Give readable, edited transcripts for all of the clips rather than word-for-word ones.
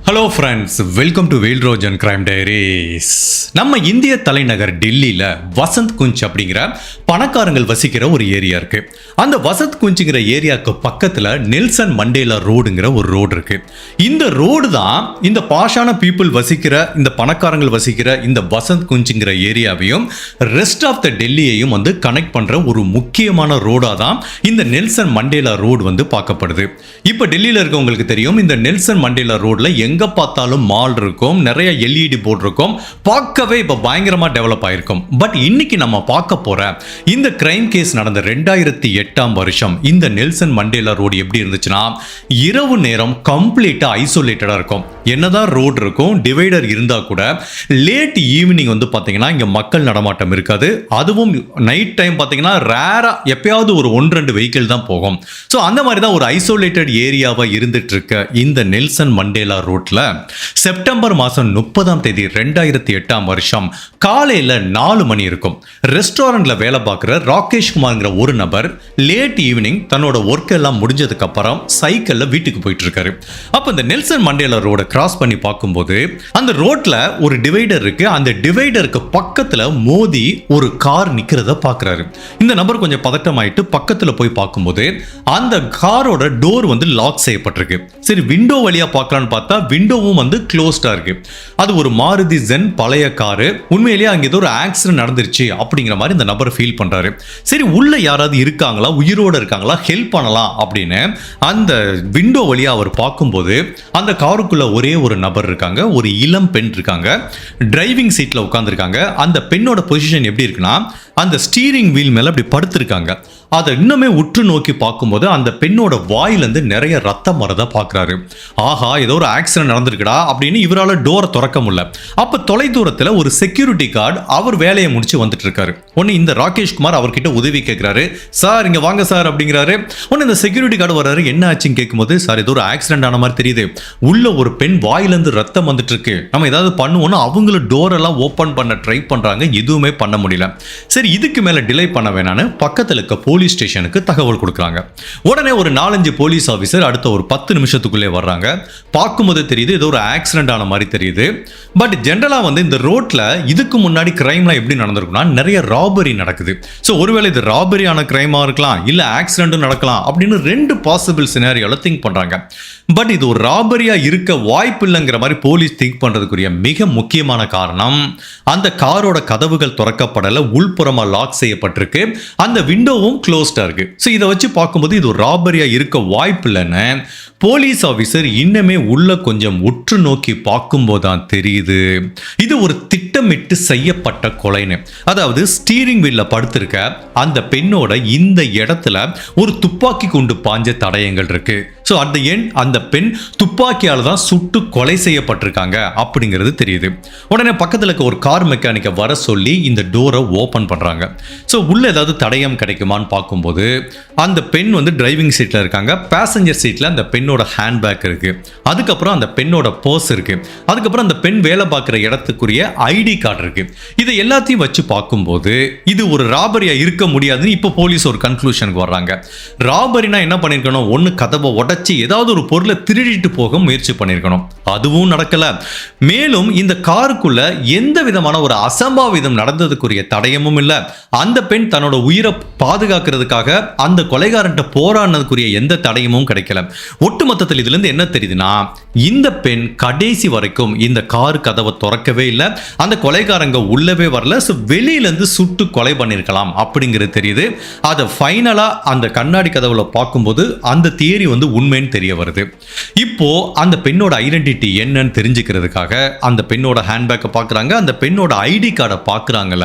Hello friends, welcome to வேல்ரோஜ் and crime diaries. நம்ம இந்திய தலைநகர் டெல்லியில் வசந்த் குஞ்ச் அப்படிங்கிற பணக்காரங்கள் வசிக்கிற ஒரு ஏரியா இருக்கு. அந்த வசந்த் குஞ்சுங்கிற ஏரியாவுக்கு பக்கத்தில் நெல்சன் மண்டேலா ரோடுங்கிற ஒரு ரோடு இருக்கு. இந்த ரோடு தான் இந்த பாஷான பீப்புள் வசிக்கிற, இந்த பணக்காரங்கள் வசிக்கிற இந்த வசந்த் குஞ்சுங்கிற ஏரியாவையும் ரெஸ்ட் ஆஃப் த டெல்லியையும் கனெக்ட் பண்ற ஒரு முக்கியமான ரோடா தான் இந்த நெல்சன் மண்டேலா ரோடு பார்க்கப்படுது. இப்போ டெல்லியில் இருக்கவங்களுக்கு தெரியும், இந்த நெல்சன் மண்டேலா ரோட்ல எங்க பார்த்தாலும் மால் இருக்கும், நிறைய எல்இடி போர்டு இருக்கும், பார்க்கவே இப்ப பயங்கரமா டெவலப் ஆயிருக்கும். பட் இன்னைக்கு நம்ம பார்க்க போற இந்த கிரைம் கேஸ் நடந்த 2008 வருஷம் இந்த நெல்சன் மண்டேலா ரோடு எப்படி இருந்துச்சுன்னா, இரவு நேரம் கம்ப்ளீட்டா ஐசோலேட்டடா இருக்கும். என்னதான் ரோடு இருக்கும், டிவைடர் இருந்தா கூட லேட் ஈவினிங் பாத்தீங்கன்னா இங்க மக்கள் நடமாட்டம் இருக்காது. அதுவும் நைட் டைம் பாத்தீங்கன்னா ரேரா எப்பயாவது ஒரு 1-2 வெஹிக்கிள் தான் போகும். ஸோ அந்த மாதிரி தான் ஒரு ஐசோலேட்டட் ஏரியாவா இருந்துட்டு இருக்க இந்த நெல்சன் மண்டேலா ரோட்ல செப்டம்பர் மாதம் 30 2008 வருஷம் காலையில 4 மணி இருக்கும். ரெஸ்டாரண்ட்ல வேலை பார்க்குற ராகேஷ் குமார்ங்கிற ஒரு நபர் லேட் ஈவினிங் தன்னோட ஒர்க் எல்லாம் முடிஞ்சதுக்கு அப்புறம் சைக்கிள்ல வீட்டுக்கு போயிட்டு இருக்காரு. அப்ப இந்த நெல்சன் மண்டேலா ரோட கிராஸ் பண்ணி பார்க்கும்போது அந்த ரோட்ல ஒரு டிவைடர் இருக்கு. அந்த டிவைடருக்கு பக்கத்துல மோதி ஒரு கார் நிக்கிறத பாக்குறாரு. இந்த நபர் கொஞ்சம் பதட்டமாயிட்டு பக்கத்துல போய் பார்க்கும்போது அந்த காரோட டோர் லாக் செய்யப்பட்டிருக்கு. சரி, விண்டோ வழியா பார்க்கலான்னு பார்த்தா விண்டோவும் க்ளோஸ்டா இருக்கு. அது ஒரு மாருதி ஜென் பழைய காரு. உண்மையிலேயே அங்க ஏதோ ஒரு ஆக்சிடென்ட் நடந்துருச்சு அப்படிங்கிற மாதிரி இந்த நபர் ஃபீல் பண்றாரு. சரி, உள்ள யாராவது இருக்காங்களா, உயிரோட இருக்காங்களா, ஹெல்ப் பண்ணலாம் அப்படின்னு அந்த விண்டோ வழியா அவர் பார்க்கும்போது அந்த காருக்குள்ள ஒரே ஒரு நபர் இருக்காங்க, ஒரு இளம் பெண் இருக்காங்க. டிரைவிங் சீட்ல உட்கார்ந்துருக்காங்க. அந்த பெண்ணோட பொசிஷன் எப்படி இருக்குன்னா, அந்த ஸ்டீரிங் வீல் மேல அப்படி படுத்திருக்காங்க. அதை இன்னுமே உற்று நோக்கி பார்க்கும்போது அந்த பெண்ணோட வாயிலிருந்து நிறைய ரத்தம் வரதா பார்க்குறாரு. ஆஹா, ஏதோ ஒரு ஆக்சிடென்ட் நடந்திருக்குடா அப்படின்னு இவரால் டோரை திறக்க முடியல. அப்போ தொலைதூரத்தில் ஒரு செக்யூரிட்டி கார்டு அவர் வேலையை முடிச்சு வந்துட்டு இருக்காரு. ஒன்று இந்த ராகேஷ் குமார் அவர்கிட்ட உதவி கேட்குறாரு. சார் இங்கே வாங்க சார் அப்படிங்கிறாரு. ஒன்று இந்த செக்யூரிட்டி கார்டு வர்றாரு. என்ன ஆச்சுன்னு கேட்கும்போது, சார் ஏதோ ஒரு ஆக்சிடென்ட் ஆன மாதிரி தெரியுது, உள்ள ஒரு பெண் வாயிலிருந்து ரத்தம் வந்துட்டு இருக்கு, நம்ம ஏதாவது பண்ணுவோம்னா அவங்களும் டோரெல்லாம் ஓப்பன் பண்ண ட்ரை பண்ணுறாங்க, எதுவுமே பண்ண முடியல. சரி, இதுக்கு மேலே டிலே பண்ண வேணான்னு பக்கத்தில் இருக்க போலீஸ் ஸ்டேஷனுக்கு தகவல் கொடுக்குறாங்க. உடனே ஒரு 4-5 போலீஸ் ஆஃபீஸர் அடுத்த ஒரு 10 நிமிஷத்துக்குள்ளே வர்றாங்க. பார்க்கும்போது தெரியுது ஏதோ ஒரு ஆக்சிடென்ட் ஆன மாதிரி தெரியுது. பட் ஜென்ரலா இந்த ரோட்ல இதுக்கு முன்னாடி கிரைம்லாம் எப்படி நடந்திருக்குன்னா, நிறைய ராபரி நடக்குது. ஸோ ஒருவேளை இது ராபரியான கிரைமா இருக்கலாம், இல்ல ஆக்சிடென்ட்டும் நடக்கலாம் அப்படின்னு 2 பாசிபிள் சினாரியோல திங்க் பண்றாங்க. பட் இது ஒரு ராபரியா இருக்க வாய்ப்பு இல்லைங்கிற மாதிரி போலீஸ் திங்க் பண்றதுக்குரிய மிக முக்கியமான காரணம், அந்த காரோட கதவுகள் திறக்கப்படல, உள்புறமா லாக் செய்யப்பட்டிருக்கு, அந்த விண்டோவும் க்ளோஸ்டா இருக்கு. ஸோ இதை வச்சு பார்க்கும்போது இது ஒரு ராபரியா இருக்க வாய்ப்பு இல்லைன்னு போலீஸ் ஆஃபீஸர் இன்னுமே உள்ள கொஞ்சம் உற்று நோக்கி பார்க்கும்போது தான் தெரியுது இது ஒரு திட்டமிட்டு செய்யப்பட்ட கொலைன்னு. அதாவது ஸ்டீரிங் வீல்ல படுத்திருக்க அந்த பெண்ணோட இந்த இடத்துல ஒரு துப்பாக்கி குண்டு பாஞ்ச தடயங்கள் இருக்கு. ஸோ அட் தி எண்ட் அந்த பெண் துப்பாக்கியால் தான் சுட்டு கொலை செய்யப்பட்டிருக்காங்க அப்படிங்கிறது தெரியுது. உடனே பக்கத்தில் இருக்க ஒரு கார் மெக்கானிக்கை வர சொல்லி இந்த டோரை ஓப்பன் பண்ணுறாங்க. ஸோ உள்ள ஏதாவது தடயம் கிடைக்குமான்னு பார்க்கும்போது அந்த பெண் டிரைவிங் சீட்டில் இருக்காங்க. பேசஞ்சர் சீட்டில் அந்த பெண்ணோட ஹேண்ட்பேக் இருக்கு. அதுக்கப்புறம் அந்த பெண்ணோட பர்ஸ் இருக்கு. அதுக்கப்புறம் அந்த பெண் வேலை பார்க்குற இடத்துக்குரிய ஐடி கார்டு இருக்கு. இதை எல்லாத்தையும் வச்சு பார்க்கும்போது இது ஒரு ராபரியா இருக்க முடியாதுன்னு இப்போ போலீஸ் ஒரு கன்க்ளூஷனுக்கு வர்றாங்க. ராபரினா என்ன பண்ணிருக்கணும், ஒன்று கதவை உடைச்சு ஏதாவது ஒரு பொருளை திருடிட்டு போக முயற்சி பண்ணிருக்கணும். அதுவும் நடக்கல. மேலும் இந்த காருக்குள்ள எந்த விதமான ஒரு அசம்பாவிதம் நடந்ததுக்குரிய தடயமும் இல்லை. அந்த பெண் தன்னோட உயிரை பாதுகாக்கிறதுக்காக அந்த கொலைகாரன்ட்ட போராடினதுக்குரிய எந்த தடயமும் கிடைக்கல. ஒட்டுமொத்தத்தில் இதுல இருந்து என்ன தெரியுதுன்னா, இந்த பெண் கடைசி வரைக்கும் இந்த கார் கதவை திறக்கவே இல்லை, அந்த கொலைகாரங்க உள்ளவே வரல. ஸோ வெளியிலேருந்து சுட்டு கொலை பண்ணியிருக்கலாம் அப்படிங்கிறது தெரியுது. அதை ஃபைனலா அந்த கண்ணாடி கதவுல பார்க்கும்போது அந்த தியரி உண்மைன்னு தெரிய வருது. இப்போ அந்த பெண்ணோட ஐடென்டிட்டி என்னன்னு தெரிஞ்சுக்கிறதுக்காக அந்த பெண்ணோட ஹேண்ட்பேக்கை பார்க்குறாங்க. அந்த பெண்ணோட ஐடி கார்டை பார்க்குறாங்கள,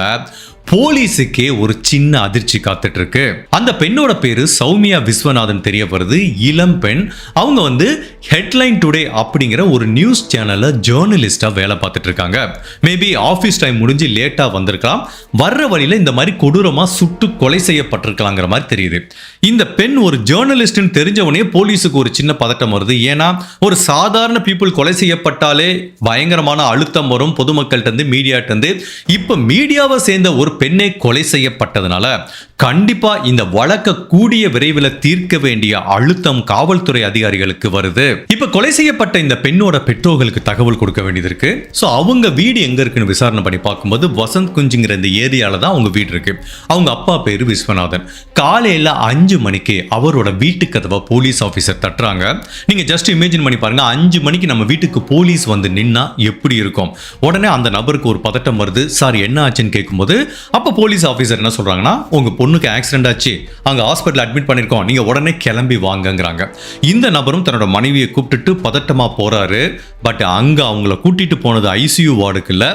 போலீஸுக்கே ஒரு சின்ன அதிர்ச்சி காத்துட்டு இருக்கு. அந்த பெண்ணோட பேரு சௌமியா விஸ்வநாதன் தெரிய வருது. இளம் பெண். அவங்க ஹெட்லைன் டுடே அப்படிங்கிற ஒரு நியூஸ் சேனல்ல ஜேர்னலிஸ்டா வேலை பார்த்துட்டு இருக்காங்க. மேபி ஆஃபீஸ் டைம் முடிஞ்சு லேட்டா வந்திருக்கலாம். வர்ற வழியில இந்த மாதிரி கொடூரமா சுட்டு கொலை செய்யப்பட்டிருக்கலாங்கிற மாதிரி தெரியுது. இந்த பெண் ஒரு ஜேர்னலிஸ்ட்னு தெரிஞ்சவனே போலீஸுக்கு ஒரு சின்ன பதட்டம் வருது. ஏன்னா ஒரு சாதாரண பீப்புள் கொலை செய்யப்பட்டாலே பயங்கரமான அழுத்தம் வரும் பொதுமக்கள்கிட்ட இருந்து, மீடியாட்ட இருந்து. இப்ப மீடியாவை சேர்ந்த ஒரு பெண்ணை கொலை செய்யப்பட்டதுனால கண்டிப்பா இந்த வழக்க கூடிய விரைவில் தீர்க்க வேண்டிய அழுத்தம் காவல்துறை அதிகாரிகளுக்கு வருது. இப்ப கொலை செய்யப்பட்ட இந்த பெண்ணோட பெற்றோர்களுக்கு தகவல் கொடுக்க வேண்டியது இருக்கு. சோ அவங்க வீடு எங்க இருக்குன்னு விசாரணை பண்ணி பார்க்கும்போது வசந்த் குஞ்சுங்கிற இந்த ஏரியால தான் அவங்க வீடு இருக்கு. அவங்க அப்பா பேரு விஸ்வநாதன். காலையில 5 மணிக்கு அவரோட வீட்டு கதவை போலீஸ் ஆபீசர் தட்டுறாங்க. நீங்க ஜஸ்ட் இமேஜின் பண்ணி பாருங்க, 5 மணிக்கு நம்ம வீட்டுக்கு போலீஸ் வந்து நின்னா எப்படி இருக்கும். உடனே அந்த நபருக்கு ஒரு பதட்டம் வருது. சார் என்ன ஆச்சுன்னு கேட்கும்போது அப்ப போலீஸ் ஆபீசர் என்ன சொல்றாங்கன்னா, உங்க பொண்ணுக்கு ஆக்சிடென்ட் ஆச்சு, அங்க ஹாஸ்பிட்டல் அட்மிட் பண்ணிருக்கோம், நீங்க உடனே கிளம்பி வாங்கங்கறாங்க. இந்த நபரும் தன்னோட மனைவியை கூப்பிட்டுட்டு பதட்டமா போறாரு. பட் அங்க அவங்கள கூட்டிட்டு போனது ஐசியூ வார்டுக்கு இல்ல,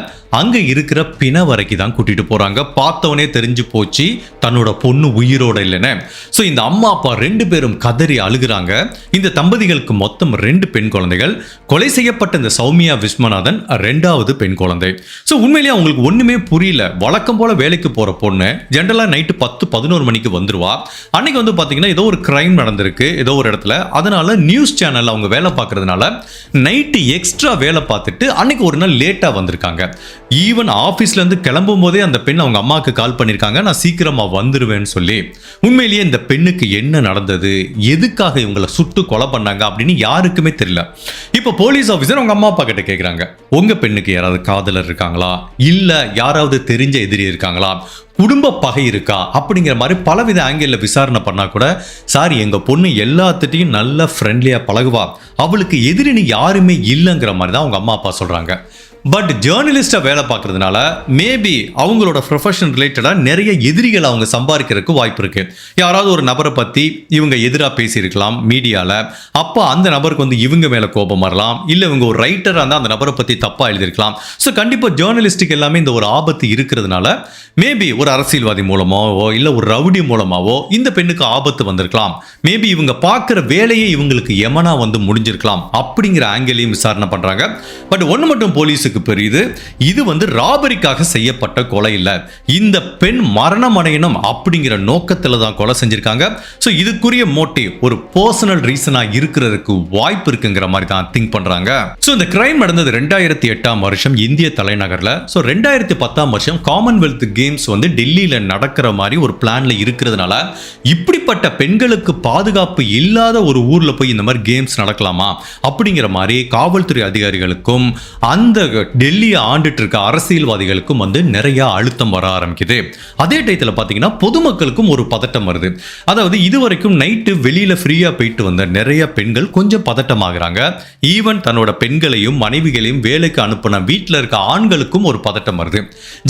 அங்க இருக்கிற பிண வரைக்கும் தான் கூட்டிட்டு போறாங்க. பார்த்தவனே தெரிஞ்சு போச்சு தன்னோட பொண்ணு உயிரோட இல்லைன்னு. சோ இந்த அம்மா அப்பா 2 பேரும் கதறி அழுகுறாங்க. இந்த தம்பதிகளுக்கு மொத்தம் 2 பெண் குழந்தைகள். கொலை செய்யப்பட்ட இந்த சௌமியா விஸ்வநாதன் 2வது பெண் குழந்தை. சோ உண்மையிலேயே அவங்களுக்கு ஒண்ணுமே புரியல. வழக்கம் போல வேலைக்கு போற பொண்ணு ஜென்ரலா நைட்டு 10-11 மணிக்கு வந்துருவா. அன்னைக்கு வந்து பாத்தீங்கன்னா ஏதோ ஒரு கிரைம் நடந்திருக்கு ஏதோ ஒரு இடத்துல. அதனால நியூஸ் சேனல்ல அவங்க வேலை பார்க்கறதுனால நைட்டு எக்ஸ்ட்ரா வேலை பார்த்துட்டு அன்னைக்கு ஒரு நாள் லேட்டா வந்திருக்காங்க. ஈவன் ஆபீஸ்ல இருந்து கிளம்பும் போதே அந்த பெண் அவங்க அம்மாவுக்கு கால் பண்ணிருக்காங்க, நான் சீக்கிரமா வந்துருவேன்னு சொல்லி. உண்மையிலேயே இந்த பெண்ணுக்கு என்ன நடந்தது, எதுக்காக இவங்களை சுட்டு கொலை பண்ணாங்க அப்படின்னு யாருக்குமே தெரியல. இப்ப போலீஸ் ஆபீசர் அவங்க அம்மா அப்பா கிட்ட கேக்குறாங்க, உங்க பெண்ணுக்கு யாராவது காதலர் இருக்காங்களா, இல்ல யாராவது தெரிஞ்ச எதிரி இருக்காங்களா, குடும்ப பகை இருக்கா, அப்படிங்கிற மாதிரி பலவித ஆங்கிள் விசாரணை பண்ணா கூட, சார் எங்க பொண்ணு எல்லாத்துட்டையும் நல்ல ஃப்ரெண்ட்லியா பழகுவா, அவளுக்கு எதிரின்னு யாருமே இல்லைங்கிற மாதிரி தான் அவங்க அம்மா அப்பா சொல்றாங்க. பட் ஜேர்னலிஸ்டா வேலை பார்க்கறதுனால மேபி அவங்களோட ப்ரொஃபஷன் ரிலேட்டடா நிறைய எதிரிகள் அவங்க சம்பாதிக்கிறதுக்கு வாய்ப்பு இருக்கு. யாராவது ஒரு நபரை பத்தி இவங்க எதிராக பேசியிருக்கலாம் மீடியால, அப்போ அந்த நபருக்கு வந்து இவங்க மேல கோபம் வரலாம், இல்ல இவங்க ஒரு ரைட்டரா இருந்தா அந்த நபரை பத்தி தப்பா எழுதிருக்கலாம். ஸோ கண்டிப்பா ஜேர்னலிஸ்டுக்கு எல்லாமே இந்த ஒரு ஆபத்து இருக்கிறதுனால மேபி ஒரு அரசியல்வாதி மூலமாவோ இல்ல ஒரு ரவுடி மூலமாவோ இந்த பெண்ணுக்கு ஆபத்து வந்திருக்கலாம். மேபி இவங்க பார்க்குற வேலையே இவங்களுக்கு எமனா வந்து முடிஞ்சிருக்கலாம் அப்படிங்கிற ஆங்கிளையும் விசாரணை பண்றாங்க. பட் ஒன்று மட்டும் போலீஸுக்கு பெரியுது, இது வந்து ராபரிக்காக செய்யப்பட்ட கொலை இல்ல, இந்த பெண் மரணம் அடையணும் அப்படிங்கிற நோக்கத்துல தான் கொலை செஞ்சிருக்காங்க. ஸோ இதுக்குரிய மோட்டிவ் ஒரு பர்சனல் ரீசனா இருக்கிறதுக்கு வாய்ப்பு இருக்குங்கிற மாதிரி தான் திங்க் பண்றாங்க. ஸோ இந்த கிரைம் நடந்தது 2008ஆம் வருஷம் இந்திய தலைநகர்ல. ஸோ 2010ஆம் வருஷம் காமன்வெல்த் கேம்ஸ் வந்து டெல்லியில நடக்கிற மாதிரி ஒரு பிளான்ல இருக்கிறதுனால இப்படிப்பட்ட பெண்களுக்கு பாதுகாப்பு இல்லாத ஒரு ஊர்ல போய் இந்த மாதிரி கேம்ஸ் நடக்கலாமா அப்படிங்கிற மாதிரி காவல்துறை அதிகாரிகளுக்கும் அந்த டெல்லியை ஆண்டுட்டு இருக்க அரசியல்வாதிகளுக்கும் வந்து நிறைய அழுத்தம் வர ஆரம்பிக்குது. அதே டயத்துல பாத்தீங்கன்னா பொதுமக்களுக்கும் ஒரு பதட்டம் வருது. அதாவது இதுவரைக்கும் நைட்டு வெளியில ஃப்ரீயா போயிட்டு வந்த நிறைய பெண்கள் கொஞ்சம் பதட்டமாகறாங்க. ஈவன் தன்னோட பெண்களையும் மனைவிகளையும் வேலைக்கு அனுப்பின வீட்டில் இருக்க ஆண்களுக்கும் ஒரு பதட்டம் வருது.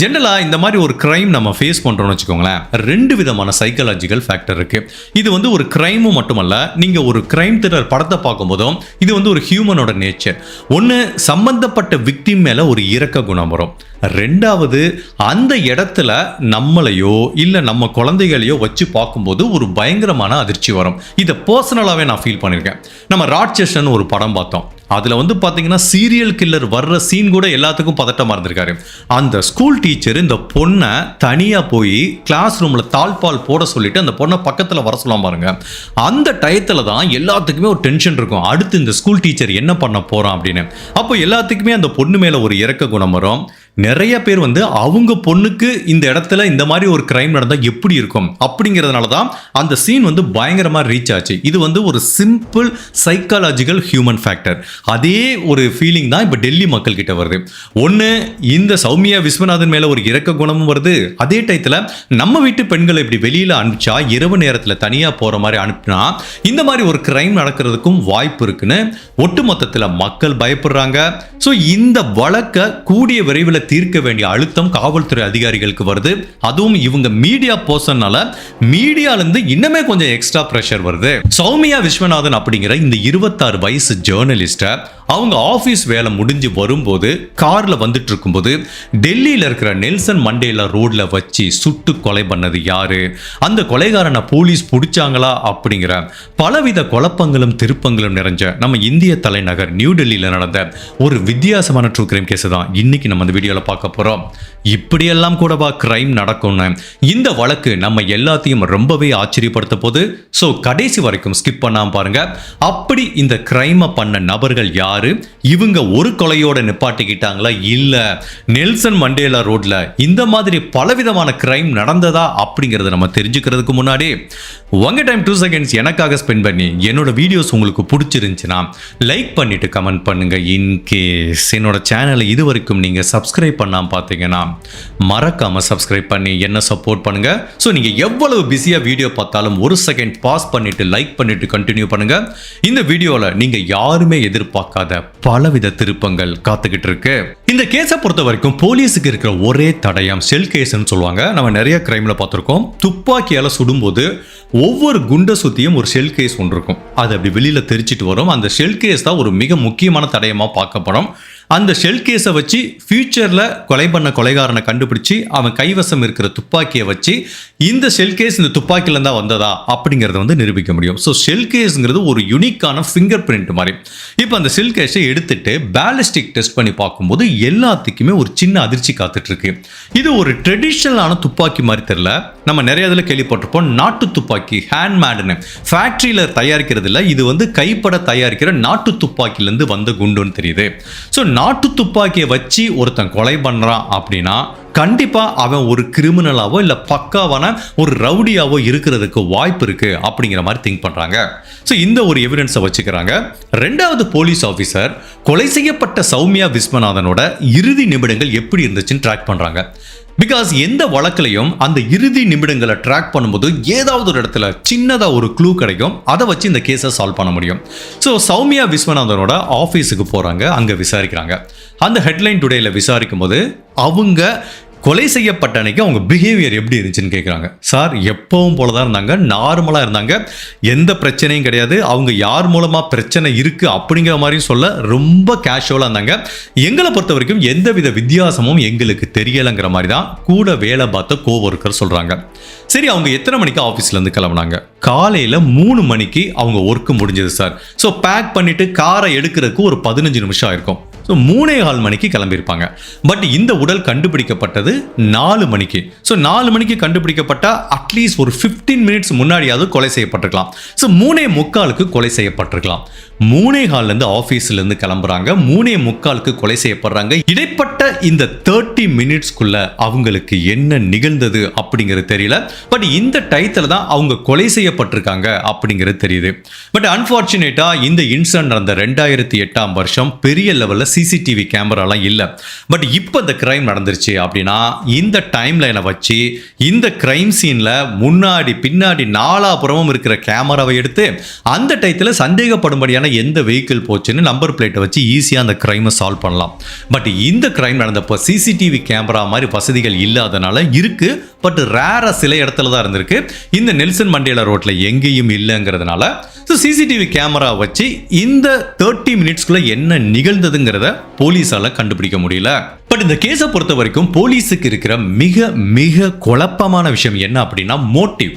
ஜெனரலா இந்த மாதிரி ஒரு கிரைம் நம்ம ஃபேஸ் பண்றோம்னு வச்சுக்கோங்களேன், 2 விதமான சைக்காலஜிக்கல் ஃபேக்டர் இருக்கு. இது வந்து ஒரு கிரைமும் மட்டுமல்ல, நீங்க ஒரு கிரைம் த்ரில்லர் படத்தை பார்க்கும்போதும் இது வந்து ஒரு ஹியூமனோட நேச்சர். ஒன்னு சம்பந்தப்பட்ட விக்டிம் மேல ஒரு இரக்க குணம் வரும். 2வது அந்த இடத்துல நம்மளையோ இல்ல நம்ம குழந்தைகளையோ வச்சு பார்க்கும்போது ஒரு பயங்கரமான அதிர்ச்சி வரும். இதை பர்சனலாவே நான் ஃபீல் பண்ணிருக்கேன். நம்ம ராட்சசன் ஒரு படம் பார்த்தோம், அதுல வந்து பாத்தீங்கன்னா சீரியல் கில்லர் வர்ற சீன் கூட எல்லாத்துக்கும் பதட்டமா இருந்திருக்காரு. அந்த ஸ்கூல் டீச்சர் இந்த பொண்ணை தனியா போய் கிளாஸ் ரூம்ல தாழ்பால் போட சொல்லிட்டு அந்த பொண்ணை பக்கத்துல வர சொல்லலாம் பாருங்க. அந்த டயத்துல தான் எல்லாத்துக்குமே ஒரு டென்ஷன் இருக்கும், அடுத்து இந்த ஸ்கூல் டீச்சர் என்ன பண்ண போறான் அப்படின்னு. அப்போ எல்லாத்துக்குமே அந்த பொண்ணு மேல ஒரு இரக்க குணம் வரும். நிறைய பேர் வந்து அவங்க பொண்ணுக்கு இந்த இடத்துல இந்த மாதிரி ஒரு கிரைம் நடந்தா எப்படி இருக்கும் அப்படிங்கிறதுனால தான் அந்த சீன் வந்து பயங்கரமா ரீச் ஆச்சு. இது வந்து ஒரு சிம்பிள் சைக்காலஜிக்கல் ஹியூமன் ஃபேக்டர். அதே ஒரு ஃபீலிங் தான் இப்போ டெல்லி மக்கள் கிட்ட வருது. ஒன்று இந்த சௌமியா விஸ்வநாதன் மேல ஒரு இரக்க குணமும் வருது. அதே டயத்தில் நம்ம வீட்டு பெண்களை இப்படி வெளியில அனுப்பிச்சா இரவு நேரத்தில் தனியா போற மாதிரி அனுப்பினா இந்த மாதிரி ஒரு கிரைம் நடக்கிறதுக்கும் வாய்ப்பு இருக்குன்னு ஒட்டுமொத்தத்தில் மக்கள் பயப்படுறாங்க. ஸோ இந்த வழக்கை கூடிய விரைவில் தீர்க்க வேண்டிய அழுத்தம் காவல்துறை அதிகாரிகளுக்கு வருது. அதுவும் இவங்க மீடியா பர்சன்னால மீடியால இருந்து இன்னமே கொஞ்சம் எக்ஸ்ட்ரா பிரஷர் வருது. சௌமியா விஸ்வநாதன் அப்படிங்கிற இந்த 26 வயசு ஜேர்னலிஸ்ட அவங்க ஆபீஸ் வேலை முடிஞ்சு வரும்போது கார்ல வந்துட்டு இருக்கும்போது டெல்லியில இருக்கிற நெல்சன் மண்டேலா ரோட்ல வச்சு சுட்டு கொலை பண்ணது யாரு, அந்த கொலைகாரனை போலீஸ் பிடிச்சாங்களா அப்படிங்கிற பலவித குழப்பங்களும் திருப்பங்களும் நிறைஞ்ச நம்ம இந்திய தலைநகர் நியூ டெல்லியில நடந்த ஒரு வித்தியாசமான ட்ரூ கிரைம் கேஸ் தான் இன்னைக்கு நம்ம அந்த வீடியோல வீடியோல பார்க்க போறோம். இப்படியெல்லாம் கூடவா கிரைம் நடக்கும்னு இந்த வழக்கு நம்ம எல்லாத்தையும் ரொம்பவே ஆச்சரியப்படுத்த போது. ஸோ கடைசி வரைக்கும் ஸ்கிப் பண்ணாம பாருங்க. அப்படி இந்த கிரைமை பண்ண நபர்கள் யாரு, இவங்க ஒரு கொலையோட நிப்பாட்டிக்கிட்டாங்களா, இல்ல நெல்சன் மண்டேலா ரோட்ல இந்த மாதிரி பலவிதமான கிரைம் நடந்ததா அப்படிங்கறத நம்ம தெரிஞ்சுக்கிறதுக்கு முன்னாடி உங்க டைம் 2 செகண்ட்ஸ் எனக்காக ஸ்பெண்ட் பண்ணி என்னோட வீடியோஸ் உங்களுக்கு பிடிச்சிருந்துச்சுன்னா லைக் பண்ணிட்டு கமெண்ட் பண்ணுங்க. இன்கேஸ் என்னோட சேனலை இது வரைக்கும் நீங்க சப்ஸ்கிரைப் பண்ணாம பார்த்தீங்கன்னா மறக்காம சப்ஸ்கிரைப் பண்ணி என்ன சப்போர்ட் பண்ணுங்க. ஸோ நீங்க எவ்வளவு பிஸியா வீடியோ பார்த்தாலும் ஒரு செகண்ட் பாஸ் பண்ணிட்டு லைக் பண்ணிட்டு கண்டினியூ பண்ணுங்க. இந்த வீடியோல நீங்க யாருமே எதிர்பார்க்காத பலவித திருப்பங்கள் காத்துக்கிட்டு இருக்கு. இந்த கேஸை பொறுத்த வரைக்கும் போலீஸுக்கு இருக்கிற ஒரே தடயம் ஷெல் கேஸ்ன்னு சொல்லுவாங்க. நம்ம நிறைய கிரைம்ல பார்த்திருக்கோம். துப்பாக்கியால சுடும்போது ஒவ்வொரு குண்டை சுத்தியும் ஒரு ஷெல் கேஸ் ஒன்று இருக்கும். அது அப்படி வெளியில தெரிச்சிட்டு வரும். அந்த ஷெல் கேஸ் தான் ஒரு மிக முக்கியமான தடயமா பார்க்கப்படும். அந்த ஷெல் கேஸை வச்சு ஃபியூச்சர்ல கொலை பண்ண கொலைகாரனை கண்டுபிடிச்சு அவன் கைவசம் இருக்கிற துப்பாக்கியை வச்சு இந்த ஷெல் கேஸ் இந்த துப்பாக்கில தான் வந்ததா அப்படிங்கறத நிரூபிக்க முடியும். ஸோ ஷெல் கேஸ்ங்கிறது ஒரு யூனிக்கான ஃபிங்கர் பிரிண்ட் மாதிரி. இப்போ அந்த ஷெல் கேஸை எடுத்துட்டு பேலிஸ்டிக் டெஸ்ட் பண்ணி பார்க்கும்போது எல்லாத்துக்குமே ஒரு சின்ன அதிர்ச்சி காத்துட்டு இருக்கு. இது ஒரு ட்ரெடிஷனலான துப்பாக்கி மாதிரி தெரியல. நம்ம நிறைய இதில் கேள்விப்பட்டிருப்போம் நாட்டு துப்பாக்கி ஹேண்ட்மேடுன்னு. ஃபேக்டரியில் தயாரிக்கிறது இல்லை, இது கைப்பட தயாரிக்கிற நாட்டு துப்பாக்கிலேருந்து வந்த குண்டுன்னு தெரியுது. ஸோ நாட்டு துப்பாக்கியை வச்சு ஒருத்தன் கொலை பண்ணுறான் அப்படின்னா கண்டிப்பா அவன் ஒரு கிரிமினலாவோ இல்ல பக்காவான ஒரு ரவுடியாவோ இருக்கிறதுக்கு வாய்ப்பு இருக்கு அப்படிங்கிற மாதிரி திங்க் பண்றாங்க. ஸோ இந்த ஒரு எவிடன்ஸை வச்சுக்கிறாங்க. ரெண்டாவது போலீஸ் ஆஃபீஸர் கொலை செய்யப்பட்ட சௌமியா விஸ்வநாதனோட இறுதி நிமிடங்கள் எப்படி இருந்துச்சுன்னு ட்ராக் பண்றாங்க. பிகாஸ் எந்த வழக்கிலையும் அந்த இறுதி நிமிடங்களை ட்ராக் பண்ணும்போது ஏதாவது ஒரு இடத்துல சின்னதா ஒரு க்ளூ கிடைக்கும். அதை வச்சு இந்த கேஸை சால்வ் பண்ண முடியும். ஸோ சௌமியா விஸ்வநாதனோட ஆஃபீஸுக்கு போறாங்க, அங்க விசாரிக்கிறாங்க. அந்த ஹெட்லைன் டுடேல விசாரிக்கும் போது அவங்க கொலை செய்யப்பட்ட அன்னைக்கு அவங்க பிஹேவியர் எப்படி இருந்துச்சுன்னு கேட்குறாங்க. சார் எப்பவும் போல தான் இருந்தாங்க, நார்மலாக இருந்தாங்க, எந்த பிரச்சனையும் கிடையாது, அவங்க யார் மூலமாக பிரச்சனை இருக்குது அப்படிங்கிற மாதிரி சொல்ல ரொம்ப கேஷுவலாக இருந்தாங்க. எங்களை பொறுத்த வரைக்கும் எந்தவித வித்தியாசமும் எங்களுக்கு தெரியலைங்கிற மாதிரி தான் கூட வேலை பார்த்த கோவொர்க்கர் சொல்கிறாங்க. சரி, அவங்க எத்தனை மணிக்கு ஆஃபீஸ்லேருந்து கிளம்புனாங்க? காலையில் 3 மணிக்கு அவங்க ஒர்க்கு முடிஞ்சது சார். ஸோ பேக் பண்ணிவிட்டு காரை எடுக்கிறதுக்கு ஒரு 15 நிமிஷம் ஆயிருக்கும். ஸோ 3:15 மணிக்கு கிளம்பியிருப்பாங்க. பட் இந்த உடல் கண்டுபிடிக்கப்பட்டது 4 மணிக்கு. ஸோ 4 மணிக்கு கண்டுபிடிக்கப்பட்ட அட்லீஸ்ட் ஒரு 15 மினிட்ஸ் முன்னாடியாவது கொலை செய்யப்பட்டிருக்கலாம். ஸோ 3:45க்கு கொலை செய்யப்பட்டிருக்கலாம். 3:15 ஆஃபீஸ்லேருந்து கிளம்புறாங்க, 3:45க்கு கொலை செய்யப்படுறாங்க. இடைப்பட்ட இந்த 30 மினிட்ஸ்க்குள்ள அவங்களுக்கு என்ன நிகழ்ந்தது அப்படிங்கிறது தெரியல. பட் இந்த டயத்தில் தான் அவங்க கொலை செய்யப்பட்டிருக்காங்க அப்படிங்கிறது தெரியுது. பட் அன்பார்ச்சுனேட்டா இந்த இன்சிடென்ட் நடந்த 2008ஆம் வருஷம் பெரிய லெவலில் சிசிடிவி கேமராலாம் இல்லை. பட் இப்போ இந்த கிரைம் நடந்துருச்சு அப்படின்னா இந்த டைம் லைனை வச்சு இந்த கிரைம் சீன்ல முன்னாடி பின்னாடி நாலாபுறமும் இருக்கிற கேமராவை எடுத்து அந்த டயத்தில் சந்தேகப்படும்படியான எந்த வெஹிக்கிள் போச்சுன்னு நம்பர் பிளேட்டை வச்சு ஈஸியாக அந்த கிரைமை சால்வ் பண்ணலாம். பட் இந்த கிரைம் நடந்தப்போ சிசிடிவி கேமரா மாதிரி வசதிகள் இல்லாதனால இருக்கு, பட் ரேரா சில இடத்துல தான் இருந்திருக்கு. இந்த நெல்சன் மண்டேலா ரோட்ல எங்கேயும் இல்லைங்கிறதுனால சிசிடிவி கேமரா வச்சு இந்த 30 மினிட்ஸ்க்குள்ள என்ன நிகழ்ந்ததுங்கிறத போலீஸால கண்டுபிடிக்க முடியல. பட் இந்த கேஸை பொறுத்த வரைக்கும் போலீஸுக்கு இருக்கிற மிக மிக குழப்பமான விஷயம் என்ன அப்படின்னா மோட்டிவ்.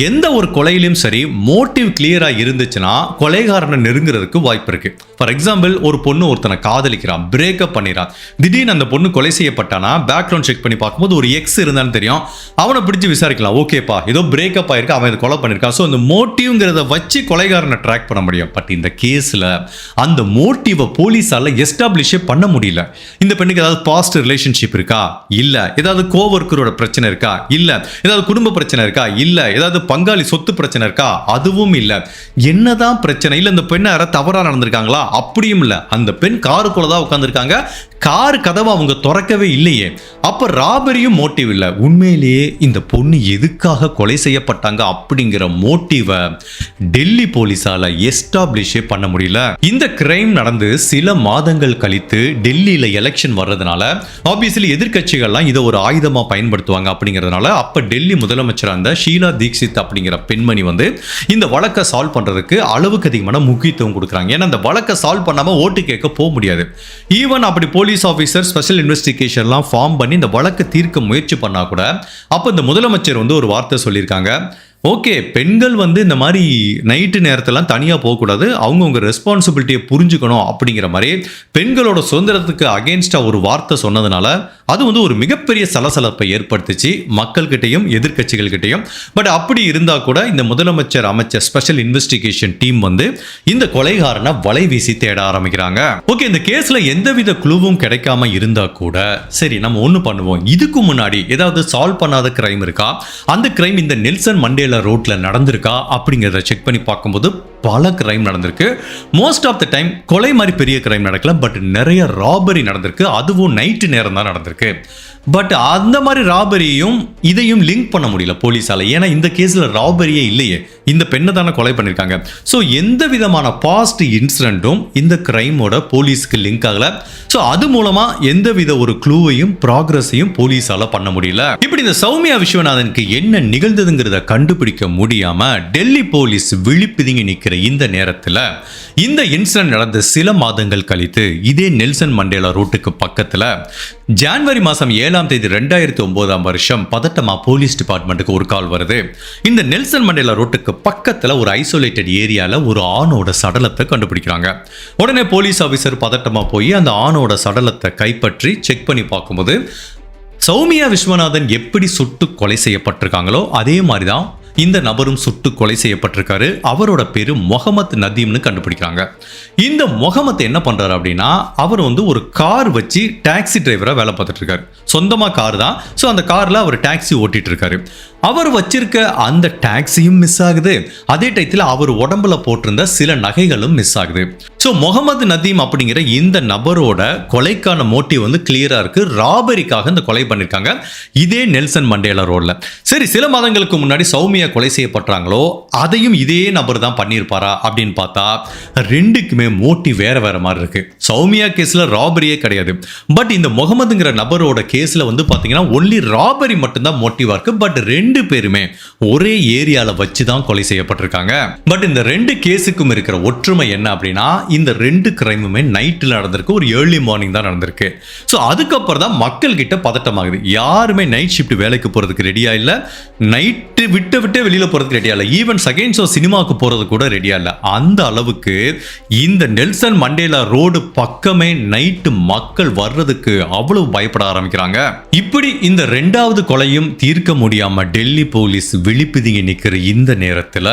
எந்த ஒரு கொலையிலும் சரி மோட்டிவ் கிளியரா இருந்துச்சுன்னா கொலைகாரனை நெருங்குறதுக்கு வாய்ப்பு இருக்கு. ஃபார் எக்ஸாம்பிள், ஒரு பொண்ணு ஒருத்தனை காதலிக்கிறான், பிரேக்கப் பண்ணிடுறான், திடீர்னு அந்த பொண்ணு கொலை செய்யப்பட்டானா பேக்ரவுண்ட் செக் பண்ணி பார்க்கும்போது ஒரு எக்ஸ் இருந்தாலும் தெரியும், அவனை பிடிச்சி விசாரிக்கலாம். ஓகேப்பா, ஏதோ பிரேக்கப் ஆயிருக்கு, அவன் இதை கொலை பண்ணிருக்கான். ஸோ அந்த மோட்டிவ்ங்கிறத வச்சு கொலைகாரனை ட்ராக் பண்ண முடியும். பட் இந்த கேஸ்ல அந்த மோட்டிவை போலீஸால எஸ்டாப்ளிஷே பண்ண முடியல. இந்த பெண்ணுக்கு ஏதாவது பாஸ்ட் ரிலேஷன்ஷிப் இருக்கா? இல்ல. ஏதாவது கோவொர்க்கரோட பிரச்சனை இருக்கா? இல்ல. ஏதாவது குடும்ப பிரச்சனை இருக்கா? இல்ல. ஏதாவது பங்காளி சொத்து பிரச்சனை இருக்கா? அதுவும் இல்ல. என்னதான் பிரச்சனை? இல்ல இந்த பெண்ணை யாராவது தவறா நடந்திருக்காங்களா? அப்படியும் இல்ல. அந்த பெண் காருக்குள்ள தான் உட்கார்ந்திருக்காங்க, கார் கதவை அவங்க திறக்கவே இல்லையே. அப்ப ராபரியும் மோட்டிவ் இல்ல. உண்மையிலேயே இந்த பொண்ணு எதுக்காக கொலை செய்யப்பட்டாங்க அப்படிங்கிற மோட்டிவை டெல்லி போலீஸால எஸ்டாப்ளிஷே பண்ண முடியல. இந்த கிரைம் நடந்து சில மாதங்கள் கழித்து டெல்லியில எலெக்ஷன் வர்றதுனால ஆப்வியஸ்லி எதிர்க்கட்சிகள்லாம் இதை ஒரு ஆயுதமா பயன்படுத்துவாங்க. அப்படிங்கிறதுனால அப்ப டெல்லி முதலமைச்சராக இருந்த ஷீலா தீக்ஷித் அப்படிங்கிற பெண்மணி இந்த வழக்கை சால்வ் பண்றதுக்கு அளவுக்கு அதிகமான முக்கியத்துவம் கொடுக்குறாங்க. ஏன்னா இந்த வழக்கை சால்வ் பண்ணாம ஓட்டு கேட்க போக முடியாது. ஈவன் அப்படி போலீஸ் ஆஃபீஸர் ஸ்பெஷல் இன்வெஸ்டிகேஷன்லாம் ஃபார்ம் பண்ணி இந்த வழக்கை தீர்க்க முயற்சி பண்ணா கூட அப்போ இந்த முதலமைச்சர் ஒரு வார்த்தை சொல்லியிருக்காங்க, ஓகே, பெண்கள் வந்து இந்த மாதிரி நைட்டு நேரத்தெல்லாம் தனியாக போகக்கூடாது, அவங்கவுங்க ரெஸ்பான்சிபிலிட்டியை புரிஞ்சுக்கணும் அப்படிங்கிற மாதிரி பெண்களோட சுதந்திரத்துக்கு அகேன்ஸ்டாக ஒரு வார்த்தை சொன்னதுனால அது வந்து ஒரு மிகப்பெரிய சலசலப்பை ஏற்படுத்துச்சு மக்கள்கிட்டையும் எதிர்க்கட்சிகள்கிட்டையும். பட் அப்படி இருந்தால் கூட இந்த முதலமைச்சர் அமைச்சர் ஸ்பெஷல் இன்வெஸ்டிகேஷன் டீம் வந்து இந்த கொலைகாரனை வலை வீசி தேட ஆரம்பிக்கிறாங்க. ஓகே, இந்த கேஸில் எந்தவித குழுவும் கிடைக்காம இருந்தால் கூட சரி நம்ம ஒன்று பண்ணுவோம், இதுக்கு முன்னாடி ஏதாவது சால்வ் பண்ணாத கிரைம் இருக்கா, அந்த கிரைம் இந்த நெல்சன் மண்டேலா ரோட்ல நடந்திருக்கா அப்படிங்கிறத செக் பண்ணி பார்க்கும்போது பல கிரைம் நடந்திருக்கு. மோஸ்ட் ஆஃப் த டைம் கொலை மாதிரி பெரிய கிரைம் நடக்கல, பட் நிறைய ராபரி நடந்திருக்கு, அதுவும் நைட்டு நேரம் தான் நடந்திருக்கு. பட் அந்த மாதிரி ராபரியும் இதையும் லிங்க் பண்ண முடியல போலீஸால. ஏன்னா இந்த கேஸ்ல ராபரியே இல்லையே, இந்த பெண்ணை தானே கொலை பண்ணிருக்காங்க. ஸோ எந்த விதமான பாஸ்ட் இன்சிடென்ட்டும் இந்த கிரைமோட போலீஸ்க்கு லிங்க் ஆகல. ஸோ அது மூலமா எந்தவித ஒரு க்ளூவையும் ப்ராக்ரஸையும் போலீஸால பண்ண முடியல. இப்படி இந்த சௌமியா விஸ்வநாதனுக்கு என்ன நிகழ்ந்ததுங்கிறத கண்டுபிடிக்க முடியாம டெல்லி போலீஸ் விழிப்புதுங்கி நிற்கிற இந்த நேரத்தில் இந்த இன்சிடென்ட் நடந்த சில மாதங்கள் கழித்து இதே நெல்சன் மண்டேலா ரோட்டுக்கு பக்கத்தில் ஜனவரி மாதம் 7ஆம் தேதி 2009 பதட்டமா போலீஸ் டிபார்ட்மெண்ட்டுக்கு ஒரு கால் வருது. இந்த நெல்சன் மண்டேலா ரோட்டுக்கு பக்கத்தில் ஒரு ஐசோலேட்டட் ஏரியாவில் ஒரு ஆணோட சடலத்தை கண்டுபிடிக்கிறாங்க. உடனே போலீஸ் ஆஃபீஸர் பதட்டமா போய் அந்த ஆணோட சடலத்தை கைப்பற்றி செக் பண்ணி பார்க்கும்போது சௌமியா விஸ்வநாதன் எப்படி சுட்டு கொலை செய்யப்பட்டிருக்காங்களோ அதே மாதிரி தான் இந்த நபரும் சுட்டு கொலை செய்யப்பட்டிருக்காரு. அவரோட பேரு முகமது நதீம்னு கண்டுபிடிக்கிறாங்க. இந்த முகமது என்ன பண்றாரு அப்படின்னா, அவர் வந்து ஒரு கார் வச்சு டாக்ஸி டிரைவரா வேலை பார்த்துட்டு இருக்காரு. சொந்தமா கார் தான். ஸோ அந்த கார்ல அவர் டாக்ஸி ஓட்டிட்டு இருக்காரு. அவர் வச்சிருக்க அந்த டாக்ஸியும் மிஸ் ஆகுது. அதே டயத்தில் அவர் உடம்புல போட்டிருந்த சில நகைகளும் மிஸ் ஆகுது. ஸோ முகமது நதீம் அப்படிங்கிற இந்த நபரோட கொலைக்கான மோட்டிவ் வந்து கிளியரா இருக்கு. ராபரிக்காக இந்த கொலை பண்ணிருக்காங்க இதே நெல்சன் மண்டேலா ரோட்ல. சரி, சில மாதங்களுக்கு முன்னாடி சௌமியா கொலை செய்யப்பட்டாங்களோ அதையும் இதே நபர் தான் பண்ணியிருப்பாரா அப்படின்னு பார்த்தா ரெண்டுக்குமே மோட்டிவ் வேற வேற மாதிரி இருக்கு. சௌமியா கேஸ்ல ராபரியே கிடையாது. பட் இந்த முகமதுங்கிற நபரோட கேஸ்ல வந்து பாத்தீங்கன்னா ஒன்லி ராபரி மட்டும்தான் மோட்டிவா இருக்கு. பட் ரெண்டு பேருமே ஒரே ஏரியால வச்சு தான் கொலை செய்யப்பட்டிருக்காங்க. பட் இந்த ரெண்டு கேஸுக்கும் இருக்கிற ஒற்றுமை என்ன அப்படின்னா, இந்த ரெண்டு கிரைமுமே நைட்டில் நடந்திருக்கு, ஒரு ஏர்லி மார்னிங் தான் நடந்திருக்கு. ஸோ அதுக்கப்புறம் தான் மக்கள் கிட்ட பதட்டமாகுது. யாருமே நைட் ஷிஃப்ட் வேலைக்கு போறதுக்கு ரெடியா இல்லை, நைட்டு விட்டு வெளியில போறதுக்கு ரெடியா இல்லை, ஈவன் செகண்ட் ஷோ சினிமாவுக்கு போறது கூட ரெடியா இல்லை. அந்த அளவுக்கு இந்த நெல்சன் மண்டேலா ரோடு பக்கமே நைட்டு மக்கள் வர்றதுக்கு அவ்வளவு பயப்பட ஆரம்பிக்கிறாங்க. இப்படி இந்த ரெண்டாவது கொலையும் தீர்க்க முடியாம டெல்லி போலீஸ் விழிப்புதுங்கி நிற்கிற இந்த நேரத்தில்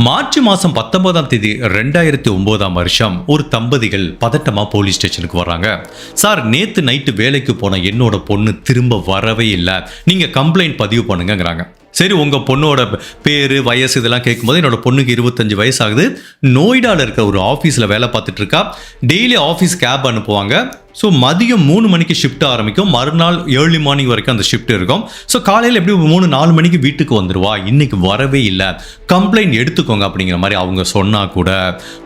மார்ச் மாதம் 19ஆம் தேதி 2009 ஒரு தம்பதிகள் பதட்டமா போலீஸ் ஸ்டேஷனுக்கு வர்றாங்க. சார், நேத்து நைட்டு வேலைக்கு போன என்னோட பொண்ணு திரும்ப வரவே இல்லை, நீங்க கம்ப்ளைண்ட் பதிவு பண்ணுங்கிறாங்க. சரி, உங்க பொண்ணோட பேரு வயசு இதெல்லாம் கேட்கும்போது என்னோட பொண்ணுக்கு 25 வயசு ஆகுது, நோய்டால இருக்க ஒரு ஆஃபீஸில் வேலை பார்த்துட்டு இருக்கா, டெய்லி ஆஃபீஸ் கேப் அனுப்புவாங்க. ஸோ மதியம் 3 மணிக்கு ஷிஃப்ட் ஆரம்பிக்கும், மறுநாள் ஏர்லி மார்னிங் வரைக்கும் அந்த ஷிஃப்ட் இருக்கும். ஸோ காலையில் எப்படி 3-4 மணிக்கு வீட்டுக்கு வந்துடுவா, இன்னைக்கு வரவே இல்லை, கம்ப்ளைண்ட் எடுத்துக்கோங்க அப்படிங்கிற மாதிரி அவங்க சொன்னா கூட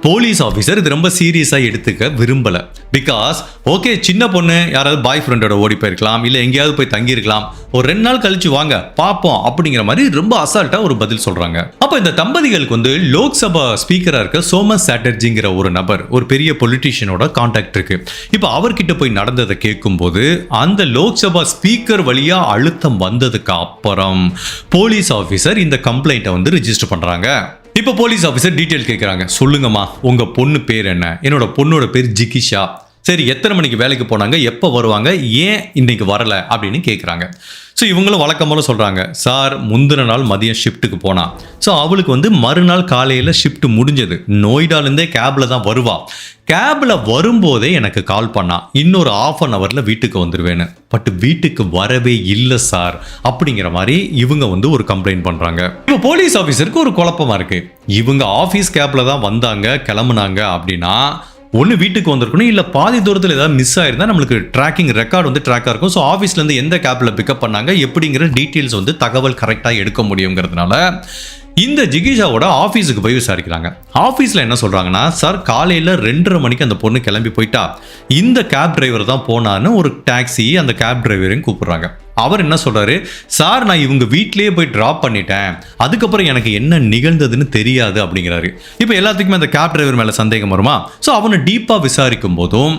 போலீஸ் ஆஃபீஸர் இது ரொம்ப சீரியஸாக எடுத்துக்க விரும்பலை. பிகாஸ் ஓகே, சின்ன பொண்ணு யாராவது பாய் ஃப்ரெண்டோட ஓடி போயிருக்கலாம், இல்லை எங்கேயாவது போய் தங்கியிருக்கலாம், ஒரு 2 நாள் கழிச்சு வாங்க பார்ப்போம் அப்படிங்கிற மாதிரி ரொம்ப அசால்ட்டாக ஒரு பதில் சொல்றாங்க. அப்போ இந்த தம்பதிகளுக்கு வந்து லோக்சபா ஸ்பீக்கராக இருக்க சோமஸ் சாட்டர்ஜிங்கிற ஒரு நபர், ஒரு பெரிய பொலிட்டீஷியனோட கான்டாக்ட் இருக்கு. இப்போ அவர்கிட்ட போய் நடந்ததை கேட்கும்போது அந்த லோக்சபா ஸ்பீக்கர் வழியா அழுத்தம் வந்ததுக்கு அப்புறம் போலீஸ் ஆஃபீஸர் இந்த கம்ப்ளைண்ட்டை வந்து ரெஜிஸ்டர் பண்றாங்க. இப்போ போலீஸ் ஆஃபீஸர் டீட்டெயில் கேட்குறாங்க. சொல்லுங்கம்மா, உங்க பொண்ணு பேர் என்ன? என்னோட பொண்ணோட பேர் ஜிகிஷா. சரி, எத்தனை மணிக்கு வேலைக்கு போனாங்க, எப்போ வருவாங்க, ஏன் இன்னைக்கு வரல அப்படின்னு கேட்குறாங்க. ஸோ இவங்களும் வழக்கம்போல சொல்கிறாங்க, சார் முந்தின நாள் மதியம் ஷிஃப்ட்டுக்கு போனா, ஸோ அவளுக்கு வந்து மறுநாள் காலையில் ஷிஃப்ட் முடிஞ்சது, நோய்டாலேருந்தே கேபில் தான் வருவா, கேபில் வரும்போதே எனக்கு கால் பண்ணா, இன்னொரு 1/2 hourல வீட்டுக்கு வந்துடுவேன்னு. பட் வீட்டுக்கு வரவே இல்லை சார் அப்படிங்கிற மாதிரி இவங்க வந்து ஒரு கம்ப்ளைண்ட் பண்ணுறாங்க. இப்போ போலீஸ் ஆஃபீஸருக்கு ஒரு குழப்பமா இருக்கு. இவங்க ஆஃபீஸ் கேபில் தான் வந்தாங்க கிளம்புனாங்க அப்படின்னா ஒன்று வீட்டுக்கு வந்திருக்கணும், இல்லை பாதி தூரத்தில் ஏதாவது மிஸ் ஆயிருந்தா நம்மளுக்கு ட்ராக்கிங் ரெக்கார்டு வந்து ட்ராக்காக இருக்கும். ஸோ ஆஃபீஸ்லேருந்து எந்த கேப்பில் பிக்கப் பண்ணாங்க எப்படிங்கிற டீட்டெயில்ஸ் வந்து தகவல் கரெக்டாக எடுக்க முடியுங்கிறதுனால இந்த ஜிகிஷாவோட ஆஃபீஸுக்கு போய் விசாரிக்கிறாங்க. ஆஃபீஸில் என்ன சொல்கிறாங்கன்னா, சார் காலையில் 2:30 மணிக்கு அந்த பொண்ணு கிளம்பி போயிட்டா, இந்த கேப் டிரைவர் தான் போனான்னு ஒரு டாக்ஸி அந்த கேப் டிரைவரையும் கூப்பிடுறாங்க. அவர் என்ன சொல்றாரு, சார் நான் இவங்க வீட்லயே போய் டிராப் பண்ணிட்டேன், அதுக்கப்புறம் எனக்கு என்ன நிகழ்ந்ததுன்னு தெரியாது அப்படிங்கிறாரு. இப்போ எல்லாத்துக்குமே அந்த கேப் டிரைவர் மேல சந்தேகம் வருமா? ஸோ அவனை டீப்பா விசாரிக்கும் போதும்,